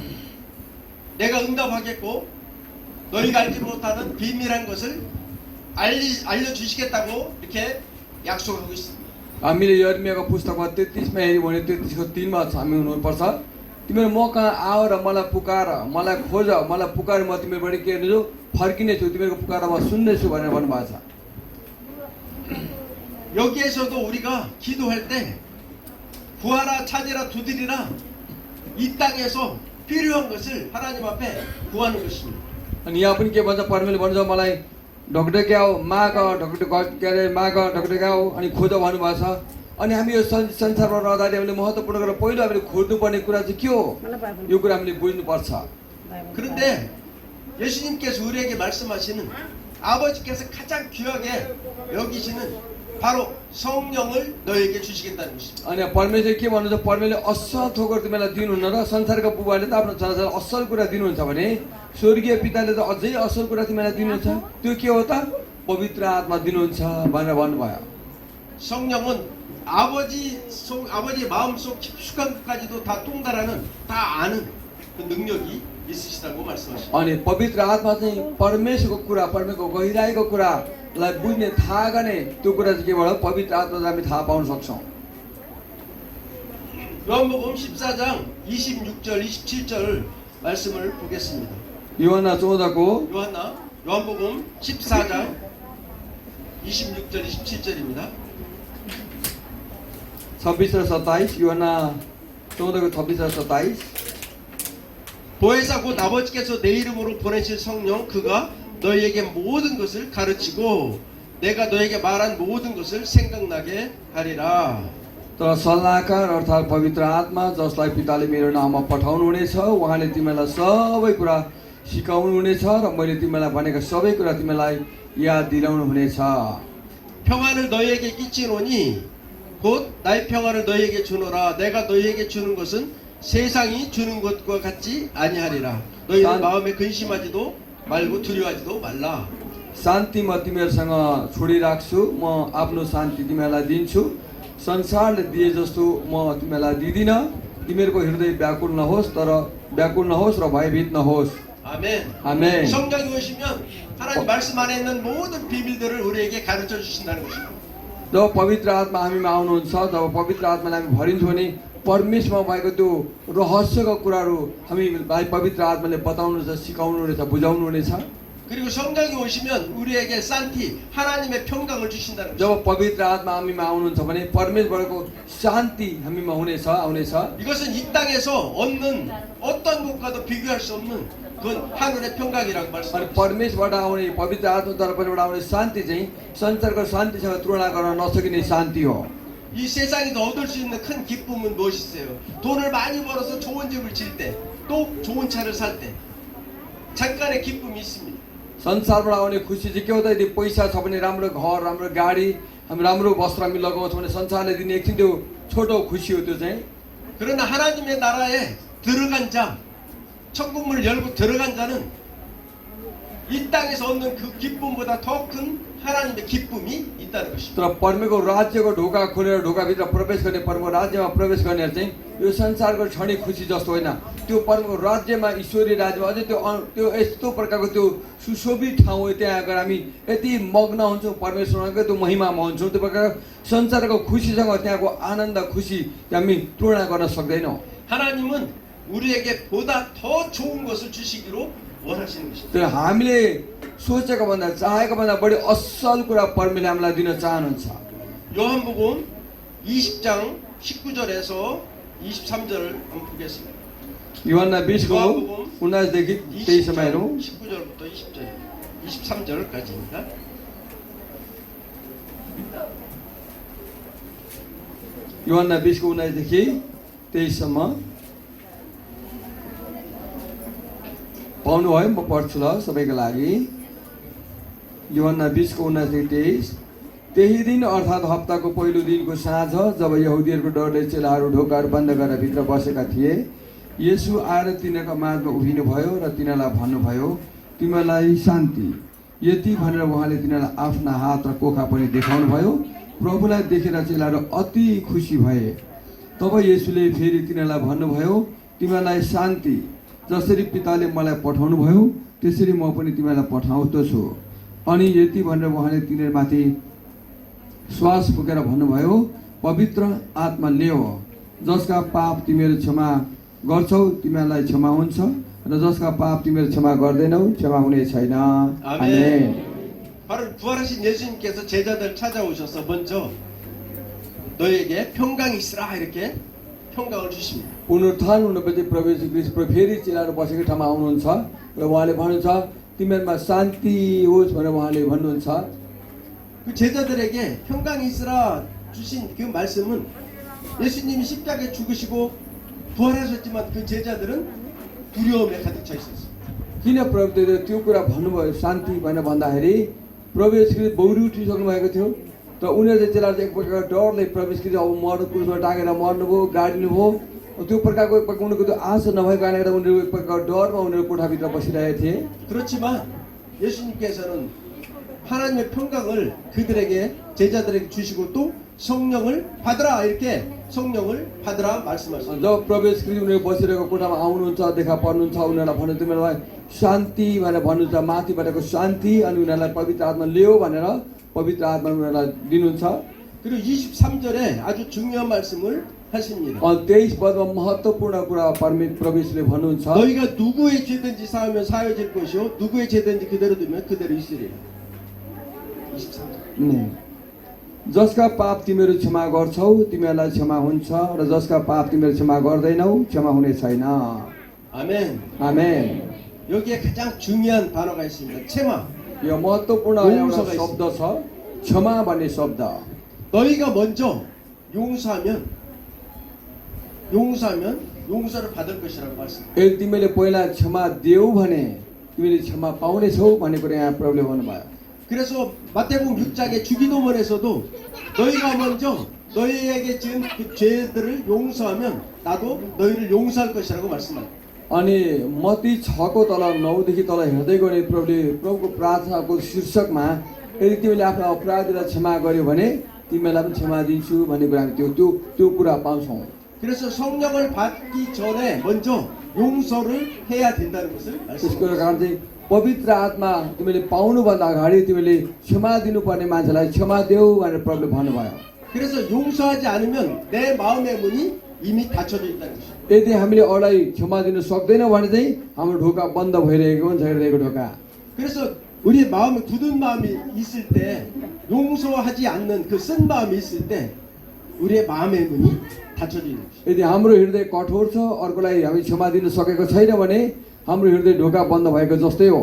Speaker 2: 내가 응답하겠고 너희가 알지 못하는 비밀한 것을 알려주시겠다고 이렇게 약속하고 있습니다.
Speaker 4: हामीले यर्मियाको पुस्तकमा 33 मा हेऱ्यौँ भने 33 को 3 मा हामी हुनुपर्छ। तिमीहरू म कहाँ आऊ र मलाई पुकार, मलाई खोज, मलाई पुकार, म तिमीहरूबाट के हेर्छु फर्किने छु, तिमीहरूको पुकार म सुन्नेछु भनेर भन्नुभएको छ।
Speaker 2: 여기에서도 우리가 기도할 때 구하라, 찾으라, 두드리라, 이 땅에서 필요한 것을 하나님 앞에 구하는 것입니다.
Speaker 4: अनि यहाँ पनि के भन्छ, परमेश्वरले भन्छ मलाई ढकढक्याऊ, माग, के अरे माग, ढकढक्याऊ अनि खोज भन्नुभएको छ। अनि हामी यो संसारमा रहँदाखेरि हामीले महत्त्वपूर्ण कुरा पहिलो हामीले खोज्नुपर्ने कुरा चाहिँ के हो, यो कुरा हामीले बुझ्नुपर्छ।
Speaker 2: 그런데 예수님께서 우리에게 말씀하시는 아버지께서 가장 귀하게 여기시는 바로 성령을 너에게 주시겠다는 것입니다.
Speaker 4: अनि परमेश्वरले के भन्नुहुन्छ, परमेश्वरले असल थोकर तिमीलाई दिनुहुन्न र संसारको बुबाले त आफ्नो छोराछोरीलाई असल कुरा दिनुहुन्छ भने स्वर्गीय पिताले त अझै असल कुरा तिमीलाई दिनुहुन्छ। त्यो के हो त, पवित्र आत्मा दिनुहुन्छ भनेर भन्नुभयो।
Speaker 2: 성령은 아버지의 마음속 깊숙한 것까지도 다 통달하는, 다 아는 그 능력이 있으시다고 말씀하십니다.
Speaker 4: अनि पवित्र आत्मा चाहिँ परमेश्वरको कुरा, परमेश्वरको गहिराईको कुरालाई बुझ्ने, थाहा गर्ने, त्यो कुरा चाहिँ केबाट पवित्र आत्माले हामी थाहा पाउन सक्छौँ।
Speaker 2: 요한복음 14장 26절 27절 말씀을 보겠습니다.
Speaker 4: 요한나 14को
Speaker 2: 요한복음 14장 26절 27절입니다.
Speaker 4: 26 र 27, 요한나 14को 26 र 27.
Speaker 2: 보혜사 곧 아버지께서 내 이름으로 보내실 성령, 그가 너희에게 모든 것을 가르치고 내가 너에게 말한 모든 것을 생각나게 하리라.
Speaker 4: तर सल्लाहकार अर्थात् पवित्र आत्मा जसलाई पिताले मेरो नाममा पठाउनुहुनेछ, उहाँले तिमीलाई सबै कुरा सिकाउनुहुनेछ र मैले तिमीलाई भनेका सबै कुरा तिमीलाई याद दिलाउनुहुनेछ।
Speaker 2: 평안을 너희에게 끼치노니 곧 나의 평안을 너희에게 주노라. 내가 너희에게 주는 것은 세상이 주는 것과 같지 아니하리라. 너희는 마음에 근심하지도 말고 두려워하지도 말라.
Speaker 4: शान्ति म तिमीहरूसँग छोडिराख्छु, म आफ्नो शान्ति तिमीहरूलाई दिन्छु। संसारले दिए जस्तो म तिमीहरूलाई दिदिनँ। तिमीहरूको हृदय व्याकुल नहोस् र भयभीत नहोस्।
Speaker 2: 아멘.
Speaker 4: 아멘.
Speaker 2: 성령이 오시면 하나님 말씀 안에 있는 모든 비밀들을 우리에게 가르쳐 주신다는 것입니다.
Speaker 4: जब पवित्र आत्मा हामीमा आउनुहुन्छ, जब पवित्र आत्माले हामी भरिन्छौँ भने परमेश्वरमा भएको त्यो रहस्यको कुराहरू हामीलाई पवित्र आत्माले बताउनुहुनेछ, सिकाउनुहुनेछ, बुझाउनुहुनेछ।
Speaker 2: 그리고 성령이 오시면 우리에게 산티, 하나님의 평강을 주신다는 것입니다.
Speaker 4: जब पवित्र आत्मा हामीमा आउनुहुन्छ भने परमेश्वरको शान्ति हामीमा आउनेछ।
Speaker 2: 이것은 이 땅에서 얻는 어떤 것과도 비교할 수 없는 그건 하늘의 평강이라고
Speaker 4: अनि
Speaker 2: 말씀합니다.
Speaker 4: परमेश्वरबाट आउने पवित्र आत्मा तर्फबाट आउने शान्ति चाहिँ संसारको शान्तिसँग तुलना गर्न नसकिने शान्ति हो।
Speaker 2: 이 세상에서 얻을 수 있는 큰 기쁨은 무엇이세요? 돈을 많이 벌어서 좋은 집을 질 때, 또 좋은 차를 살 때, 잠깐의 기쁨이 있습니다.
Speaker 4: संसारबाट आउने खुसी चाहिँ के हो त, यदि पैसा छ भने राम्रो घर, राम्रो गाडी, हामी राम्रो वस्त्र हामी लगाउँछौँ भने संसारले दिने एकछिन त्यो छोटो खुसी हो त्यो चाहिँ।
Speaker 2: 그러나 하나님의 नारा에 들어간 자, 천국문을 열고 들어간 자는 이 땅에서 얻는 그 기쁨보다 더 큰 하나님의 기쁨이 있다는 것입니다.
Speaker 4: तर परमेश्वरको राज्यको ढोका खोलेर ढोकाभित्र प्रवेश गर्ने, परमेश्वरको राज्यमा प्रवेश गर्नेहरू चाहिँ यो संसारको क्षणिक खुसी जस्तो होइन, त्यो परमेश्वरको राज्यमा, ईश्वरीय राज्यमा अझै त्यो यस्तो प्रकारको त्यो सुशोभित ठाउँ हो। त्यहाँ गएर हामी यति मग्न हुन्छौँ, परमेश्वरको त्यो महिमामा हुन्छौँ, त्यो प्रकार संसारको खुसीसँग त्यहाँको आनन्द, खुसी हामी तुलना गर्न सक्दैनौँ।
Speaker 2: 하나님은 우리에게 보다 더 좋은 것을 주시기로 원하시는 것입니다.
Speaker 4: तर हामीले सोचेको भन्दा, चाहेको भन्दा बढी असल कुरा परमेश्वरले हामीलाई दिन चाहनुहुन्छ।
Speaker 2: 요한복음 20장 19절에서 23절 한번 보겠습니다.
Speaker 4: युहन्ना 20 को 19 देखि 23 सम्म हेरौँ।
Speaker 2: 19절부터 23절까지입니다.
Speaker 4: युहन्ना 20 को 19 देखि 23 सम्म पाउनुभयो? म पढ्छु ल सबैको लागि। युहन्ना 20 को 19 देखि 23। त्यही दिन अर्थात् हप्ताको पहिलो दिनको साँझ जब यहुदीहरूको डरले चेलाहरू ढोकाहरू बन्द गरेर भित्र बसेका थिए, येशू आएर तिनीहरूको माझमा उभिनुभयो र तिनीहरूलाई भन्नुभयो, तिमीहरूलाई शान्ति। यति भनेर उहाँले तिनीहरूलाई आफ्ना हात र कोखा पनि देखाउनुभयो। प्रभुलाई देखेर चेलाहरू अति खुसी भए। तब येशूले फेरि तिनीहरूलाई भन्नुभयो, तिमीहरूलाई शान्ति। जसरी पिताले मलाई पठाउनुभयो त्यसरी म पनि तिमीलाई पठाउँदछु। अनि यति भनेर उहाँले तिनीहरूमाथि श्वास फुकेर भन्नुभयो, पवित्र आत्मा ल्याऊ जसका पाप तिमीहरू क्षमा गर्छौ तिमीहरूलाई क्षमा हुन्छ र जसका पाप तिमीहरू क्षमा गर्दैनौ क्षमा हुने छैन आमेन
Speaker 2: 바로 부활하신 예수님께서 제자들 찾아오셔서 먼저 너에게 평강이 있으라 이렇게 평강을 주십니다.
Speaker 4: पुनरुत्थान हुनुपर्छ प्रभु यीशु ख्रीष्ट फेरि चेलाहरू बसेको ठाउँमा आउनुहुन्छ र उहाँले भन्नुहुन्छ तिमीहरूमा शान्ति होस् भनेर उहाँले भन्नुहुन्छ
Speaker 2: 그 제자들에게 평강이 있으라 주신 그 말씀은 예수님이 십자가에 죽으시고 부활하셨지만 그 제자들은 두려움에 가득 차 있었어요.
Speaker 4: किन प्रभुले त्यो कुरा भन्नुभयो शान्ति भनेर भन्दाखेरि प्रभु यीशु ख्रीष्ट बौरी उठिसक्नु भएको थियो त उनीहरूले चेलाहरू चाहिँ एक प्रकारको डरले प्रभु यीशु ख्रीष्ट अब मर्नु क्रुसमा टाँगेर मर्नुभयो गाडिनुभयो त्यो प्रकारको एक प्रकार उनीहरूको त्यो आशा नभएको कारणले गर्दा उनीहरू एक प्रकारको डरमा उनीहरू कोठाभित्र बसिरहेका थिए
Speaker 2: 그렇지만 예수님께서는 하나님의 평강을 그들에게 제자들에게 주시고 또 성령을 받으라 이렇게 성령을 받으라 말씀하셨습니다.
Speaker 4: जब प्रभु यीशु ख्रीष्ट उनीहरू बसिरहेको कोठामा आउनुहुन्छ देखा पर्नुहुन्छ उनीहरूलाई भन्नु तिमीहरूलाई शान्ति भनेर भन्नुहुन्छ माथिबाटको शान्ति अनि उनीहरूलाई पवित्र आत्मा ल्याऊ भनेर पवित्र आत्मा उनीहरूलाई दिनुहुन्छ
Speaker 2: 그리고 23절에 아주 중요한 말씀을 하십니다.
Speaker 4: 23 पदमा महत्त्वपूर्ण कुरा प्रभु यीशुले भन्नुहुन्छ
Speaker 2: 너희가 누구의 죄든지 사하면 사여질 것이요 누구의 죄든지 그대로 두면 그대로 있으리라. 23절.
Speaker 4: जसका पाप तिमीहरू क्षमा गर्छौ तिमीहरूलाई क्षमा हुन्छ र जसका पाप तिमीहरू क्षमा गर्दैनौ क्षमा हुने छैन
Speaker 2: 아멘.
Speaker 4: आमेन
Speaker 2: 여기에 가장 중요한 단어가 있습니다. क्षमा.
Speaker 4: यो महत्त्वपूर्ण एउटा
Speaker 2: 용서가
Speaker 4: शब्द छ क्षमा भन्ने शब्द
Speaker 2: 너희가 먼저 용서하면 용서를 받을 것이라고 말씀합니다.
Speaker 4: यदि तिमीले पहिला क्षमा देऊ भने तिमीले क्षमा पाउनेछौ भन्ने कुरा यहाँ प्रभुले भन्नुभयो
Speaker 2: 그래서 마태복음 6장의 주기도문에서도 너희가 먼저 너희에게 지은 그 죄들을 용서하면 나도 너희를 용서할 것이라고 말씀합니다.
Speaker 4: अनि मत्ती 6को तल 9 देखि तल हेर्दै गए प्रभुको प्रार्थनाको शीर्षकमा यदि तिमीले आफ्नो अपराधीलाई क्षमा गर्यो भने तिमीलाई पनि क्षमा दिन्छु भन्ने कुरा हामी त्यो कुरा पाउँछौँ
Speaker 2: 그래서 성령을 받기 전에 먼저 용서를 해야 된다는 것을
Speaker 4: त्यसको
Speaker 2: 말씀합니다.
Speaker 4: कारण चाहिँ पवित्र आत्मा तिमीले पाउनुभन्दा अगाडि तिमीले क्षमा दिनुपर्ने मान्छेलाई क्षमा देऊ भनेर प्रभुले भन्नुभयो
Speaker 2: 그래서 용서하지 않으면 내 마음의 문이 이미 닫혀져 있다는 것입니다.
Speaker 4: यदि हामीले अरूलाई क्षमा दिन सक्दैनौँ भने चाहिँ हाम्रो ढोका बन्द भइरहेको हुन्छ हृदयको ढोका
Speaker 2: 그래서 우리 마음에 굳은 마음이 있을 때 용서하지 않는 그 쓴 마음이 있을 때 우리의 마음의 문이 닫혀져 있는 것입니다.
Speaker 4: यदि हाम्रो हृदय कठोर छ अर्कोलाई हामी क्षमा दिन सकेको छैन भने हाम्रो हृदय ढोका बन्द भएको जस्तै हो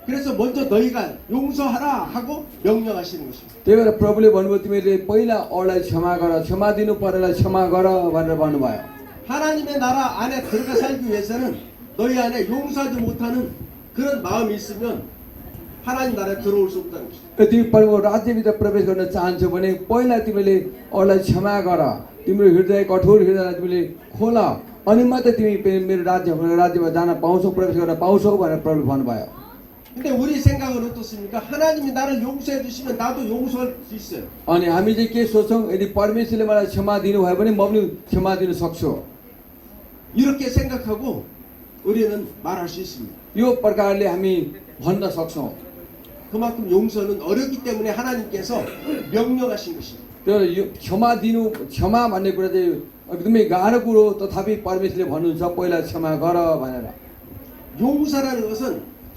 Speaker 2: 그래서 먼저 너희가 용서하라 하고 명령하시는 것입니다.
Speaker 4: त्यही भएर प्रभुले भन्नुभयो तिमीले पहिला अरूलाई क्षमा गर क्षमा दिनु पर्नेलाई क्षमा गर भनेर भन्नुभयो
Speaker 2: 하나님의 나라 안에 들어가 살기 위해서는 너희 안에 용서하지 못하는 그런 마음이 있으면 하나님 나라에 들어올 수 없다는 것입니다.
Speaker 4: यदि परमेश्वरको राज्यभित्र प्रवेश गर्न चाहन्छौ भने पहिला तिमीले अरूलाई क्षमा गर तिम्रो हृदय कठोर हृदयलाई तिमीले खोल अनि मात्रै तिमी मेरो राज्यमा जान पाउँछौ प्रवेश गर्न पाउँछौ भनेर प्रभुले भन्नुभयो
Speaker 2: 근데 우리 생각은 어떻습니까? 하나님이 나를 용서해 주시면 나도 용서할 수 있어요.
Speaker 4: अनि हामी चाहिँ के सोच्छौँ यदि परमेश्वरले मलाई क्षमा दिनुभयो भने म पनि क्षमा दिन सक्छु
Speaker 2: 이렇게 생각하고 우리는 말할 수 있습니다.
Speaker 4: यो प्रकारले हामी भन्न सक्छौँ
Speaker 2: 그만큼 용서는 어렵기 때문에 하나님께서 명령하신 것입니다.
Speaker 4: त्यो यो क्षमा भन्ने कुरा चाहिँ एकदमै गाह्रो कुरो तथापि परमेश्वरले भन्नुहुन्छ पहिला क्षमा गर भनेर
Speaker 2: 용서라는 것은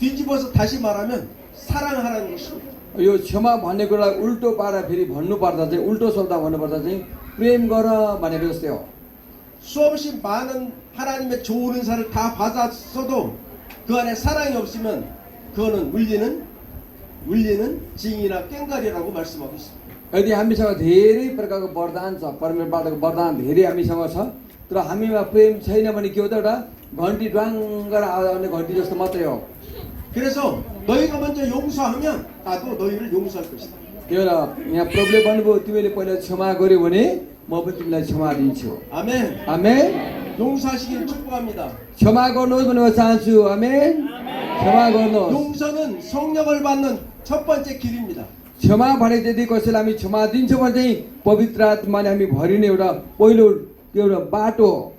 Speaker 2: 뒤집어서 다시 말하면 사랑하라는 것입니다.
Speaker 4: यो क्षमा भन्ने कुरालाई उल्टो पारा फेरि भन्नुपर्दा चाहिँ उल्टो शब्द भन्नुपर्दा चाहिँ प्रेम गर भनेको जस्तै हो
Speaker 2: 수없이 많은 하나님의 좋은 은사를 다 받았어도 그 안에 사랑이 없으면 그거는 울리는 징이나 꽹과리라고 말씀하고 있습니다.
Speaker 4: यदि हामीसँग धेरै प्रकारको वरदान छ परमेश्वरबाटको वरदान धेरै हामीसँग छ तर हामीमा प्रेम छैन भने के हो त एउटा घन्टी ड्वाङ्ग आउने घन्टी जस्तो मात्रै हो
Speaker 2: 그래서 너희가 먼저 용서하면 나도 너희를 용서할 것이다.
Speaker 4: त्यही भएर यहाँ प्रभुले भन्नुभयो तिमीले पहिला क्षमा गर्यो भने म पनि तिमीलाई क्षमा दिन्छु
Speaker 2: 아멘.
Speaker 4: आमेन
Speaker 2: 용서하시기를 축복합니다.
Speaker 4: क्षमा गर्नुहोस् भनेर चाहन्छु आमेन क्षमा गर्नुहोस्
Speaker 2: 용서는 성령을 받는 첫 번째 길입니다.
Speaker 4: क्षमा भने यदि कसैलाई हामी क्षमा दिन्छौँ भने चाहिँ पवित्र आत्माले हामी भरिने एउटा पहिलो एउटा बाटो हो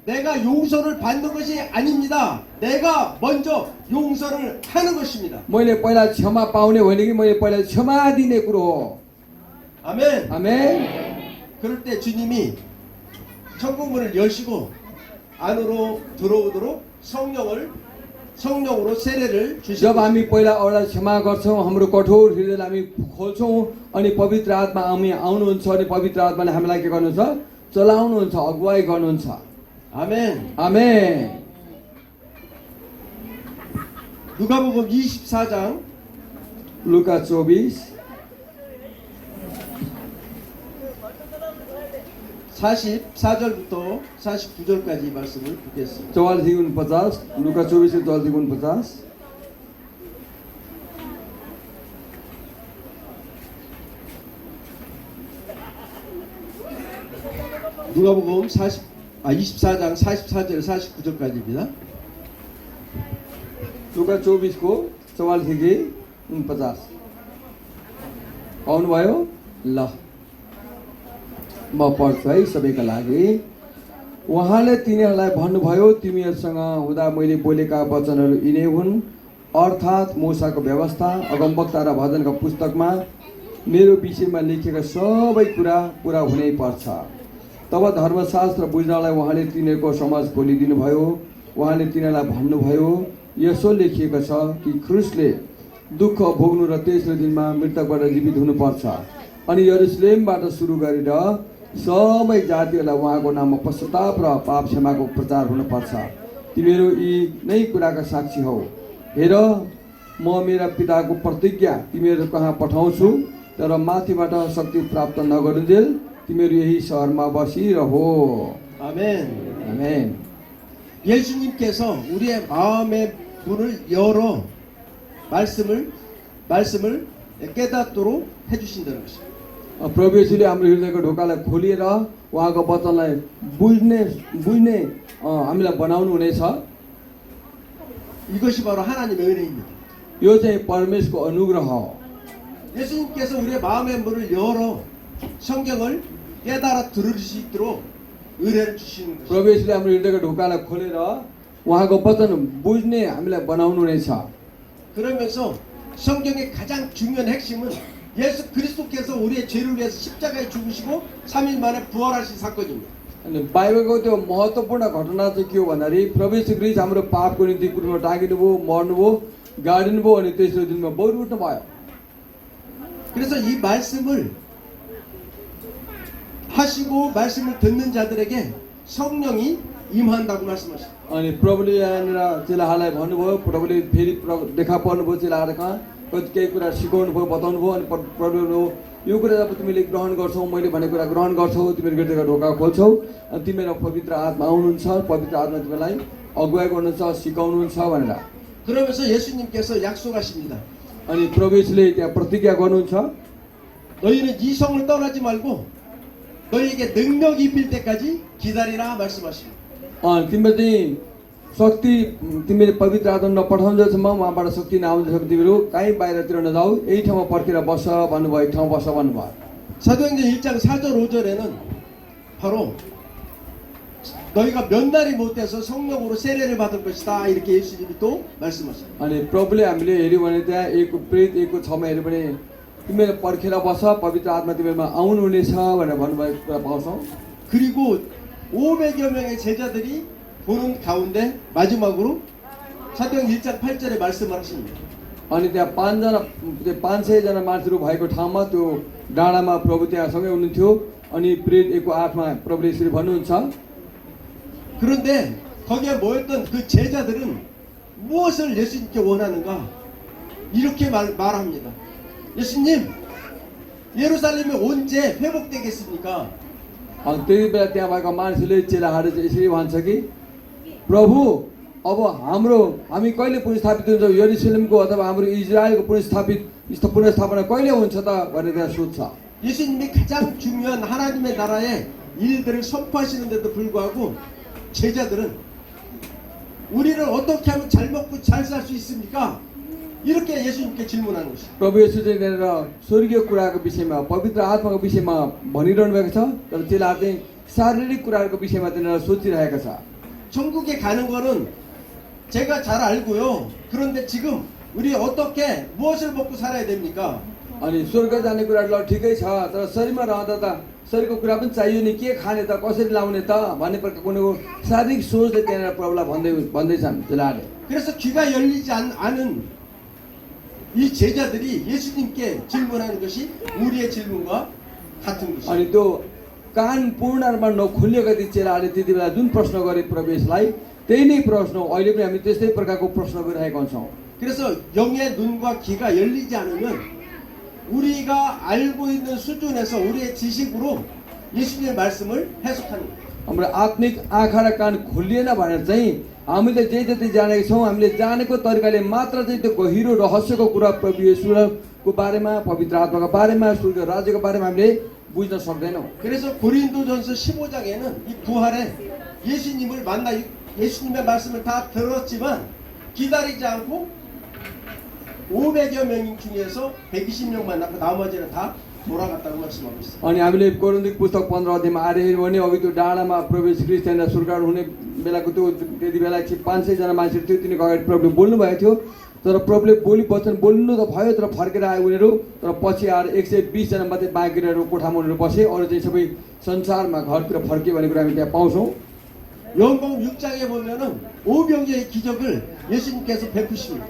Speaker 2: 내가 용서를 받는 것이 아닙니다. 내가 먼저 용서를 하는 것입니다.
Speaker 4: मैले पहिला क्षमा पाउने होइन कि मैले पहिला क्षमा दिने कुरो हो
Speaker 2: 아멘.
Speaker 4: आमेन
Speaker 2: 그럴 때 주님이 천국문을 여시고 안으로 들어오도록 성령으로 세례를
Speaker 4: जब
Speaker 2: 주시고
Speaker 4: हामी पहिला अरूलाई क्षमा गर्छौँ हाम्रो कठोर हृदयलाई हामी खोल्छौँ अनि पवित्र आत्मा हामी आउनुहुन्छ अनि पवित्र आत्माले हामीलाई के गर्नुहुन्छ चलाउनुहुन्छ अगुवाई गर्नुहुन्छ
Speaker 2: 아멘.
Speaker 4: आमेन
Speaker 2: 누가복음 24장
Speaker 4: लुका 24
Speaker 2: 44절부터 49절까지 말씀을 보겠습니다.
Speaker 4: 44 50 लुका 24 44 50
Speaker 2: 누가복음 24장 44절 49절까지입니다.
Speaker 4: लुका 24 को 44 देखि 49 आउनुभयो ल म पढ्छु है सबैका लागि उहाँले तिनीहरूलाई भन्नुभयो तिमीहरूसँग हुँदा मैले बोलेका वचनहरू यिनै हुन् अर्थात् मूसाको व्यवस्था अगमवक्ता र भजनका पुस्तकमा मेरो विषयमा लेखिएका सबै कुरा पुरा हुनै पर्छ तब धर्मशास्त्र बुझ्नलाई उहाँले तिनीहरूको समाज खोलिदिनु भयो उहाँले तिनीहरूलाई भन्नुभयो यसो लेखिएको छ कि ख्रिस्टले दुःख भोग्नु र तेस्रो दिनमा मृतकबाट जीवित हुनुपर्छ अनि यरुसलेमबाट सुरु गरेर सबै जातिहरूलाई उहाँको नाममा पश्चाताप र पाप क्षमाको प्रचार हुनुपर्छ तिमीहरू यी नै कुराका साक्षी हौ हेर म मेरा पिताको प्रतिज्ञा तिमीहरू कहाँ पठाउँछु तर माथिबाट शक्ति प्राप्त नगरुन्जेल तिमीहरू यही सहरमा बसिरहो
Speaker 2: 아멘.
Speaker 4: आमेन
Speaker 2: 예수님께서 우리의 마음의 문을 열어 말씀을 깨닫도록 해주신다는 것입니다.
Speaker 4: प्रभु येशूले हाम्रो हृदयको ढोकालाई खोलिएर उहाँको वचनलाई बुझ्ने हामीलाई बनाउनु हुनेछ
Speaker 2: 이것이 바로 하나님의 은혜입니다.
Speaker 4: यो चाहिँ परमेश्वरको अनुग्रह हो
Speaker 2: 예수님께서 우리의 마음의 문을 열어 성경을 깨달아 들을 수 있도록 은혜를 주시는 것입니다.
Speaker 4: प्रभु येशूले हाम्रो हृदयको ढोकालाई खोलेर उहाँको वचन बुझ्ने हामीलाई बनाउनु हुनेछ
Speaker 2: 그러면서 성경의 가장 중요한 핵심은 예수 그리스도께서 우리의 죄를 위해서 십자가에 죽으시고 3일 만에 부활하신 사건입니다.
Speaker 4: अनि बाइबलको त्यो महत्त्वपूर्ण घटना चाहिँ के हो भन्दाखेरि प्रभु येशू ख्रीष्ट हाम्रो पापको निम्ति क्रुसमा टाँगिनुभयो मर्नुभयो गाडिनुभयो अनि तेस्रो दिनमा बरु उठ्नु भयो
Speaker 2: 그래서 이 말씀을 하시고 말씀을 듣는 자들에게 성령이 임한다고 말씀하십니다.
Speaker 4: अनि प्रभुले यहाँनिर चेलाहरूलाई भन्नुभयो प्रभुले फेरि देखा पर्नुभयो चेलाहरू कहाँ कति केही कुरा सिकाउनु भयो बताउनु भयो अनि प्रभुले यो कुरा जब तिमीले ग्रहण गर्छौ मैले भनेको कुरा ग्रहण गर्छौ तिमीहरू हृदयको ढोका खोल्छौ अनि तिमीहरू पवित्र आत्मा आउनुहुन्छ पवित्र आत्मा तिमीलाई अगुवाई गर्नुहुन्छ सिकाउनुहुन्छ भनेर
Speaker 2: 그러면서 예수님께서 약속하십니다.
Speaker 4: अनि प्रभु येशूले त्यहाँ प्रतिज्ञा गर्नुहुन्छ
Speaker 2: 너희는 이 성을 떠나지 말고 너희에게 능력이 입힐 때까지 기다리라 말씀하십니다.
Speaker 4: तिम्रो चाहिँ शक्ति तिमीले पवित्र आत्मा नपठाउँदासम्म उहाँबाट शक्ति नआउँदासम्म तिमीहरू कहीँ बाहिरतिर नजाऊ यही ठाउँमा पर्खेर बस्छ भन्नुभयो एक ठाउँ बस्छ भन्नुभयो
Speaker 2: 사도행전 1장 4절 5절에는 바로 너희가 몇 날이 못해서 성령으로 세례를 받을 것이다 이렇게 예수님이 또 말씀하십니다.
Speaker 4: अनि प्रभुले हामीले हेऱ्यो भने त्यहाँ एकको प्रेत एकको छमा हेऱ्यो भने तिमीहरू पर्खेर बस पवित्र आत्मा तिमीहरूमा आउनुहुनेछ भनेर भन्नुभएको कुरा पाउँछौँ
Speaker 2: 그리고 500여 명의 제자들이 보는 가운데 마지막으로 사도행전 1장 8절에 말씀을 하십니다.
Speaker 4: अनि त्यहाँ 500जना मान्छेहरू भएको ठाउँमा त्यो डाँडामा प्रभु त्यहाँ सँगै हुनुहुन्थ्यो अनि प्रेत एकको 8मा प्रभुले यसरी भन्नुहुन्छ
Speaker 2: 그런데 거기에 모였던 그 제자들은 무엇을 예수님께 원하는가? 이렇게 말합니다. 예수님, 예루살렘이 언제 회복되겠습니까?
Speaker 4: त्यति बेला त्यहाँ भएको मान्छेले चेलाहरू चाहिँ यसरी भन्छ कि प्रभु अब हामी कहिले पुनर्स्थापित हुन्छौँ यरुसलेमको अथवा हाम्रो इजरायलको पुनर्स्थापना कहिले हुन्छ त भनेर त्यहाँ सोध्छ
Speaker 2: 예수님이 가장 중요한 하나님의 나라의 일들을 선포하시는데도 불구하고 제자들은 우리를 어떻게 하면 잘 먹고 잘 살 수 있습니까? 이렇게 예수님께 질문하는 것이죠.
Speaker 4: प्रभु येशू चाहिँ त्यहाँनिर स्वर्गीय कुराको विषयमा पवित्र आत्माको विषयमा भनिरहनु भएको छ तर चेलाहरू चाहिँ शारीरिक कुराहरूको विषयमा त्यहाँनिर सोचिरहेको छ
Speaker 2: 천국에 가는 거는 제가 잘 알고요. 그런데 지금 우리 어떻게 무엇을 먹고 살아야 됩니까?
Speaker 4: अनि स्वर्ग जाने कुरा ल ठिकै छ तर शरीरमा रहँदा त शरीरको कुरा पनि चाहियो नि, के खाने त, कसरी लाउने त भन्ने प्रकारको उनीहरूको शारीरिक सोचले त्यहाँनिर प्रभुलाई भन्दैछन् चेलाहरूले।
Speaker 2: 그래서 귀가 열리지 않은 이 제자들이 예수님께 질문하는 것이 우리의 질문과 같은 것입니다.
Speaker 4: अनि त्यो कान पूर्ण रूपमा नखुलिएका ती चेलाहरूले त्यति बेला जुन प्रश्न गरे प्रवेशलाई, त्यही नै प्रश्न अहिले पनि हामी त्यस्तै प्रकारको प्रश्न गरिरहेका हुन्छौँ।
Speaker 2: 그래서 영의 눈과 귀가 열리지 않으면 우리가 알고 있는 수준에서 우리의 지식으로 예수님의 말씀을 해석하는 거예요.
Speaker 4: हाम्रो आत्मिक आँखा र कान खोलिएन भनेर चाहिँ हामीले जे जति जानेका छौँ, हामीले जानेको तरिकाले मात्र चाहिँ त्यो गहिरो रहस्यको कुरा प्रभु येशूको बारेमा, पवित्र आत्माको बारेमा, स्वर्ग राज्यको बारेमा हामीले बुझ्न सक्दैनौँ।
Speaker 2: 그래서 고린도전서 15장에는 이 부활에 예수님을 만나 예수님의 말씀을 다 들었지만 기다리지 않고 500여 명 중에서 120명 만났고 나머지는 다 돌아갔다고 말씀하고 있어요.
Speaker 4: अनि हामीले कोरिन्थिक पुस्तक 15 अध्यायमा आएर हेर्यौँ भने अघि त्यो डाँडामा प्रवेश क्रिस्ट त्यहाँनिर सुर्गाड हुने बेलाको त्यो त्यति बेला 500 जना मान्छेहरू थियो, तिनीहरूको अगाडि प्रभुले बोल्नु भएको थियो। तर प्रभुले वचन बोल्नु त भयो, तर फर्केर आयो उनीहरू। तर पछि आएर 120 जना मात्रै बाँकी रहेर कोठामा उनीहरू बसे, अरू चाहिँ सबै संसारमा घरतिर फर्के भन्ने कुरा हामी त्यहाँ पाउँछौँ।
Speaker 2: 요한복음 6장에 보면은 오병이어의 기적을 예수님께서 베푸십니다.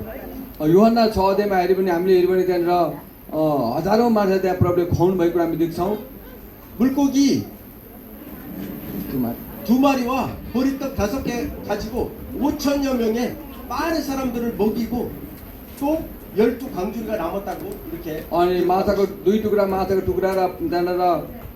Speaker 4: योहन्ना 6 अध्यायमा हेऱ्यो भने हामीले हेऱ्यो भने त्यहाँनिर हजारौँ मान्छे त्यहाँ प्रभुले खुवाउनु भएको हामी देख्छौँ।
Speaker 2: 물고기 2마리와 보리떡 5개 가지고 5천여 명의 많은 사람들을 먹이고 또 12광주리가 남았다고 이렇게.
Speaker 4: अनि माछाको 2 टुक्रा माछाको टुक्रा र त्यहाँनिर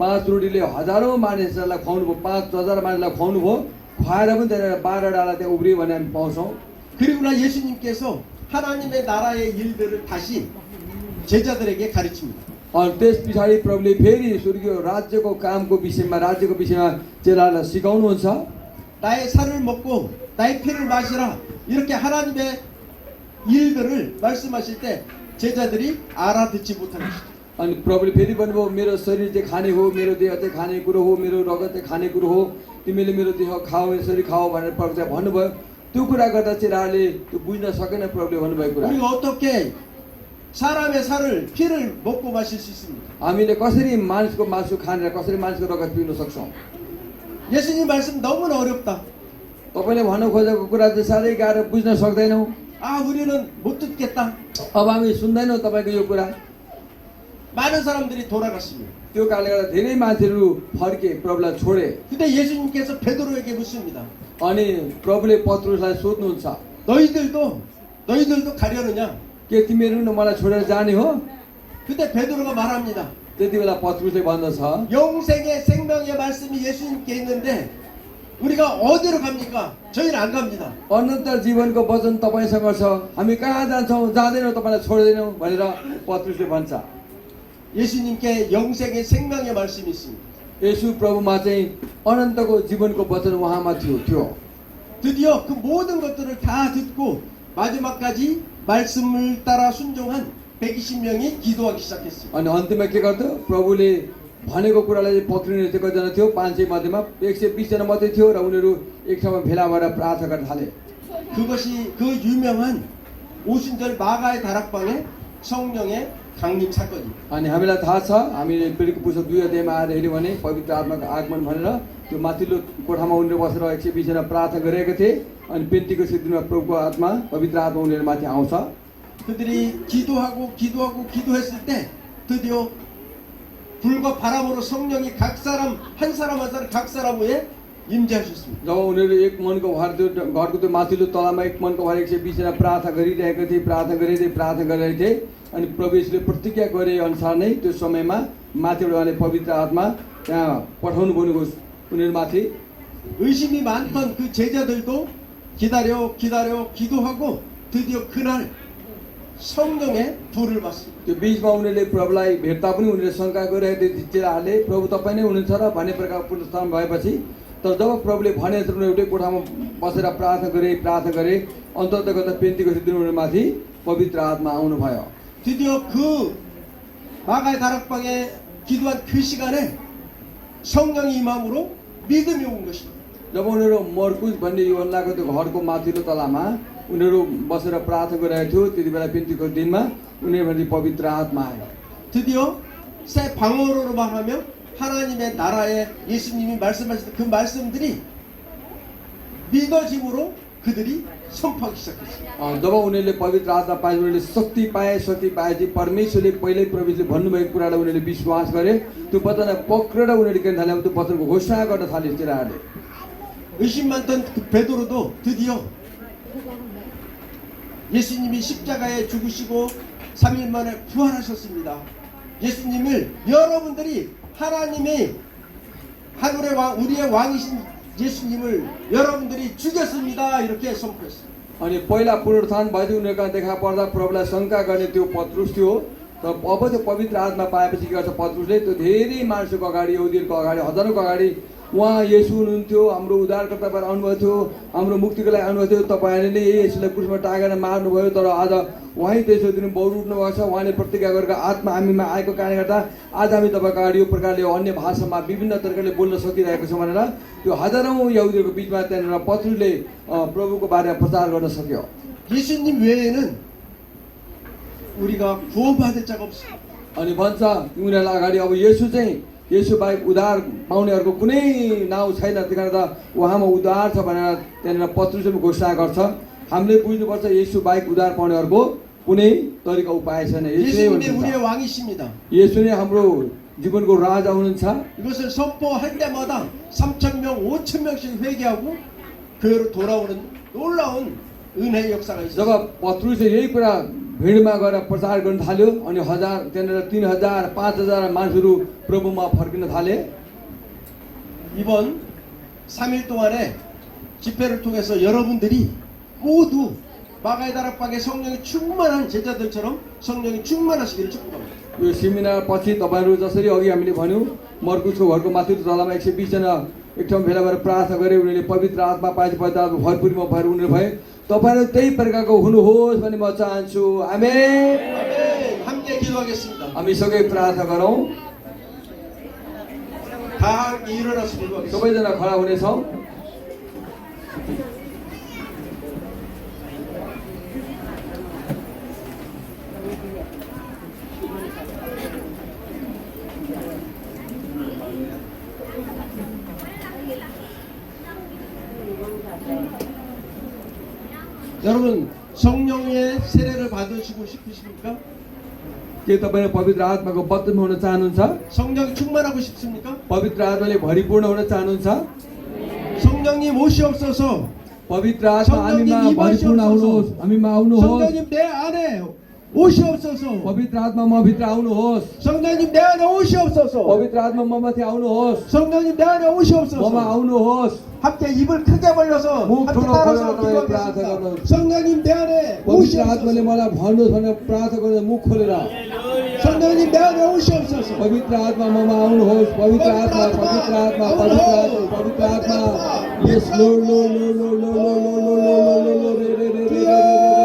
Speaker 4: 5 रोटीले हजारौँ मानिसहरूलाई खुवाउनु भयो, 5,000 मानिसलाई खुवाउनु भयो। खुवाएर पनि त्यहाँनिर 12 डाला त्यहाँ उब्रियो भने हामी पाउँछौँ।
Speaker 2: 그리고나 예수님께서 하나님의 나라의 일들을 다시 제자들에게 가르칩니다.
Speaker 4: अनि त्यस पछाडि प्रभुले फेरि स्वर्गीय राज्यको कामको विषयमा, राज्यको विषयमा चेलाहरूलाई सिकाउनुहुन्छ।
Speaker 2: 나의 살을 먹고 나의 피를 마시라 이렇게 하나님의 일들을 말씀하실 때 제자들이 알아듣지 못하는 것이죠.
Speaker 4: अनि प्रभुले फेरि भन्नुभयो, मेरो शरीर चाहिँ खाने हो, मेरो देह चाहिँ खाने कुरो हो, मेरो रगत चाहिँ खाने कुरो हो, तिमीले मेरो देह खाऊ, यसरी खाऊ भनेर प्रभु चाहिँ भन्नुभयो। त्यो कुरा गर्दा चेलाहरूले त्यो बुझ्न सकेन प्रभुले भन्नुभएको कुरा।
Speaker 2: 우리가 어떻게 사람의 살을 피를 먹고 마실 수 있습니까?
Speaker 4: हामीले कसरी मानिसको मासु खानेर कसरी मानिसको रगत पिउन सक्छौँ?
Speaker 2: 예수님 말씀 너무나 어렵다.
Speaker 4: तपाईँले भन्नु खोजेको कुरा चाहिँ साह्रै गाह्रो, बुझ्न सक्दैनौँ।
Speaker 2: 아 우리는 못 듣겠다.
Speaker 4: अब हामी सुन्दैनौँ तपाईँको यो कुरा।
Speaker 2: 많은 사람들이 돌아갔습니다.
Speaker 4: त्यो कारणले गर्दा धेरै मान्छेहरू फर्के, प्रभुलाई छोडे।
Speaker 2: 근데 예수님께서 베드로에게 묻습니다.
Speaker 4: अनि प्रभुले पत्रुसलाई सोध्नुहुन्छ,
Speaker 2: 너희들도 가려느냐?
Speaker 4: के तिमीहरू न मलाई छोडेर जाने हो?
Speaker 2: 근데 베드로가 말합니다.
Speaker 4: त्यति बेला पत्रुसले भन्दछ,
Speaker 2: 영생의 생명의 말씀이 예수님께 있는데 우리가 어디로 갑니까? 저희는 안 갑니다.
Speaker 4: अनन्त जीवनको वचन तपाईँसँग छ, हामी कहाँ जान्छौँ? जाँदैनौँ, तपाईँलाई छोड्दैनौँ भनेर पत्रुसले भन्छ।
Speaker 2: 예수님께 영생의 생명의 말씀이 있습니다.
Speaker 4: येशू प्रभुमा चाहिँ अनन्तको जीवनको वचन उहाँमा थियो।
Speaker 2: 드디어 그 모든 것들을 다 듣고 마지막까지 말씀을 따라 순종한 120명이 기도하기 시작했습니다.
Speaker 4: अनि अन्तिममा के गर्थ्यो? प्रभुले भनेको कुरालाई पत्रिने चाहिँ कतिजना थियो? 500 मध्येमा 120 जना मात्रै थियो र उनीहरू एक ठाउँमा भेला भएर प्रार्थना गर्न थाले।
Speaker 2: 그것이 그 유명한 오순절 마가의 다락방의 성령의 강림 사건입니다.
Speaker 4: अनि हामीलाई थाहा छ, हामीले प्रेरितको पुस्तक 2 अध्यायमा आएर हेऱ्यौँ भने पवित्र आत्माको आगमन भनेर त्यो माथिल्लो कोठामा उनीहरू बसेर 120 जना प्रार्थना गरेका थिए। अनि पेन्टिकोस्ट दिनमा प्रभुको आत्मा, पवित्र आत्मा उनीहरू माथि आउँछ।
Speaker 2: 그들이 기도했을 때 드디어 불과 바람으로 성령이 각 사람 한 사람 각 사람 위에 임재하셨습니다.
Speaker 4: जब उनीहरू एक मनको भएर त्यो घरको त्यो माथिल्लो तलामा एक मनको भएर 120 जना प्रार्थना गरिरहेका थिए, प्रार्थना गरिरहेका थिए। अनि प्रभुले प्रतिज्ञा गरे अनुसार नै त्यो समयमा माथिबाट उहाँले पवित्र आत्मा त्यहाँ पठाउनु पर्नुको उनीहरू माथि।
Speaker 2: 의심이 많던 그 제자들도 기도하고 드디어 그날 성령의 불을 받습니다.
Speaker 4: त्यो बीचमा उनीहरूले प्रभुलाई भेट्दा पनि उनीहरूले शङ्का गरिरहेको थियो चेलाहरूले, प्रभु तपाईँ नै हुनुहुन्छ र भन्ने प्रकारको पुनरुत्थान भएपछि। तर जब प्रभुले भने उनीहरू एउटै कोठामा बसेर प्रार्थना गरे अन्ततः गर्दा पेन्टिकोस्ट दिन उनीहरूमाथि पवित्र आत्मा आउनुभयो।
Speaker 2: 드디어 그 마가의 다락방에 기도한 그 시간에 성령이 임함으로 믿음이 온 것입니다.
Speaker 4: जब उनीहरू मर्कुस भन्ने योहन्नाको त्यो घरको माथिल्लो तलामा उनीहरू बसेर प्रार्थना गरिरहेको थियो, त्यति बेला पेन्टिकोस्ट दिनमा उनीहरूमाथि पवित्र आत्मा आयो।
Speaker 2: 드디어 새 방언으로 말하며 하나님의 나라에 예수님이 말씀하신 그 말씀들이 믿어짐으로 그들이 선포하기 시작했어요.
Speaker 4: जब उनीहरूले पवित्र आत्मा पाए उनीहरूले शक्ति पाएपछि परमेश्वरले पहिल्यै प्रभुले भन्नुभएको कुरालाई उनीहरूले विश्वास गरे त्यो वचन पक्रेर उनीहरूले के थाले त्यो वचनको घोषणा गर्न थाले चेलाहरूले
Speaker 2: 의심 많던 그 베드로도 드디어 예수님이 십자가에 죽으시고 3일 만에 부활하셨습니다. 예수님을 여러분들이 하나님의 하늘의 왕 우리의 왕이신 예수님을 여러분들이 죽였습니다. 이렇게 선포했어요.
Speaker 4: अनि पहिला पुनरुत्थान भएपछि उनीहरूका देखा पर्दा प्रभुलाई शङ्का गर्ने त्यो पत्रुस थियो तर अब त्यो पवित्र आत्मा पाएपछि के गर्छ पत्रुसले त्यो धेरै मान्छेको अगाडि यहुदीहरूको अगाडि हजारौँको अगाडि उहाँ येशू हुनुहुन्थ्यो हाम्रो उद्धारकर्ता भएर आउनुभएको थियो हाम्रो मुक्तिको लागि आउनुभएको थियो तपाईँहरूले यही येशूलाई क्रुसमा टाँगेर मार्नुभयो तर आज उहाँ त्यसो दिन बरु उठ्नु भएको छ उहाँले प्रतिज्ञा गरेको आत्मा हामीमा आएको कारणले गर्दा आज हामी तपाईँको अगाडि यो प्रकारले अन्य भाषामा विभिन्न तरिकाले बोल्न सकिरहेको छौँ भनेर त्यो हजारौँ यहुदीहरूको बिचमा त्यहाँनिर पत्रुसले प्रभुको बारेमा प्रचार गर्न सक्यो
Speaker 2: 예수님 외에는 우리가 구원받을 자가 없습니다.
Speaker 4: अनि भन्छ उनीहरूलाई अगाडि अब येशू चाहिँ येशू बाहेक उद्धार पाउनेहरूको कुनै नाउँ छैन त्यही कारण त उहाँमा उद्धार छ भनेर त्यहाँनिर पत्रुसले घोषणा गर्छ हामीले बुझ्नुपर्छ येशू बाहेक उद्धार पाउनेहरूको कुनै तरिका उपाय छैन
Speaker 2: 예수님이 우리의 왕이십니다.
Speaker 4: येशू नै हाम्रो जीवनको राजा हुनुहुन्छ
Speaker 2: 이것을 선포할 때마다 3,000명, 5,000명씩 회개하고 교회로 돌아오는 놀라운 은혜의 역사가
Speaker 4: जब
Speaker 2: 있어요.
Speaker 4: पत्रुसले यही कुरा भिडमा गएर प्रचार गर्न थाल्यो अनि हजार त्यहाँनिर 3,000 5,000 मान्छेहरू प्रभुमा फर्किन थाले
Speaker 2: 이번 3일 동안에 집회를 통해서 여러분들이 모두 마가의 다락방에 성령이 충만한 제자들처럼 성령이 충만하시기를 축복합니다.
Speaker 4: यो सेमिनार पछि तपाईँहरू जसरी अघि हामीले भन्यौँ मर्कुसको घरको माथिल्लो तलामा 120 जना एक ठाउँ भेला भएर प्रार्थना गरे उनीहरूले पवित्र आत्मा पाएपछि पवित्र आत्मा भरपुरीमा भएर उनीहरू भए तपाईँहरू त्यही प्रकारको हुनुहोस् भन्ने म चाहन्छु आमेन
Speaker 2: 아멘. 함께 기도하겠습니다.
Speaker 4: हामी सँगै प्रार्थना गरौँ
Speaker 2: 다 함께 일어나서 기도하겠습니다.
Speaker 4: सबैजना खडा हुनेछौँ
Speaker 2: 여러분 성령의 세례를 받으시고 싶으십니까?
Speaker 4: के तपाईँ पवित्र आत्माको बत्तम हुन चाहनुहुन्छ
Speaker 2: 성령이 충만하고 싶습니까?
Speaker 4: पवित्र आत्माले भरिपूर्ण हुन चाहनुहुन्छ
Speaker 2: 성령님 오시옵소서.
Speaker 4: पवित्र आत्मा हामीमा भरिपूर्ण आउनुहोस् हामीमा आउनुहोस्
Speaker 2: 성령님 내 안에 오시옵소서.
Speaker 4: पवित्र आत्मा म भित्र आउनुहोस्
Speaker 2: 성령님 내 안에 오시옵소서.
Speaker 4: पवित्र आत्मा म माथि आउनुहोस्
Speaker 2: 성령님 내 안에
Speaker 4: ममा
Speaker 2: 오시옵소서.
Speaker 4: आउनुहोस्
Speaker 2: 함께 입을 크게 벌려서
Speaker 4: 목
Speaker 2: 함께
Speaker 4: ठुलो
Speaker 2: 따라서
Speaker 4: खोलेर
Speaker 2: 기도하겠습니다. 성령님 내 안에
Speaker 4: पवित्र आत्माले
Speaker 2: 오시옵소서.
Speaker 4: मलाई भन्नुहोस् भनेर प्रार्थना गरेर मुख खोलेर
Speaker 2: 성령님 내 안에 오시옵소서.
Speaker 4: पवित्र आत्मा ममा आउनुहोस् पवित्र आत्मा पवित्र आत्मा पवित्र आत्मा पवित्र आत्मा यस लो लो लो लो लो लो लो लो लो लो लो रे रे रे रे रे रे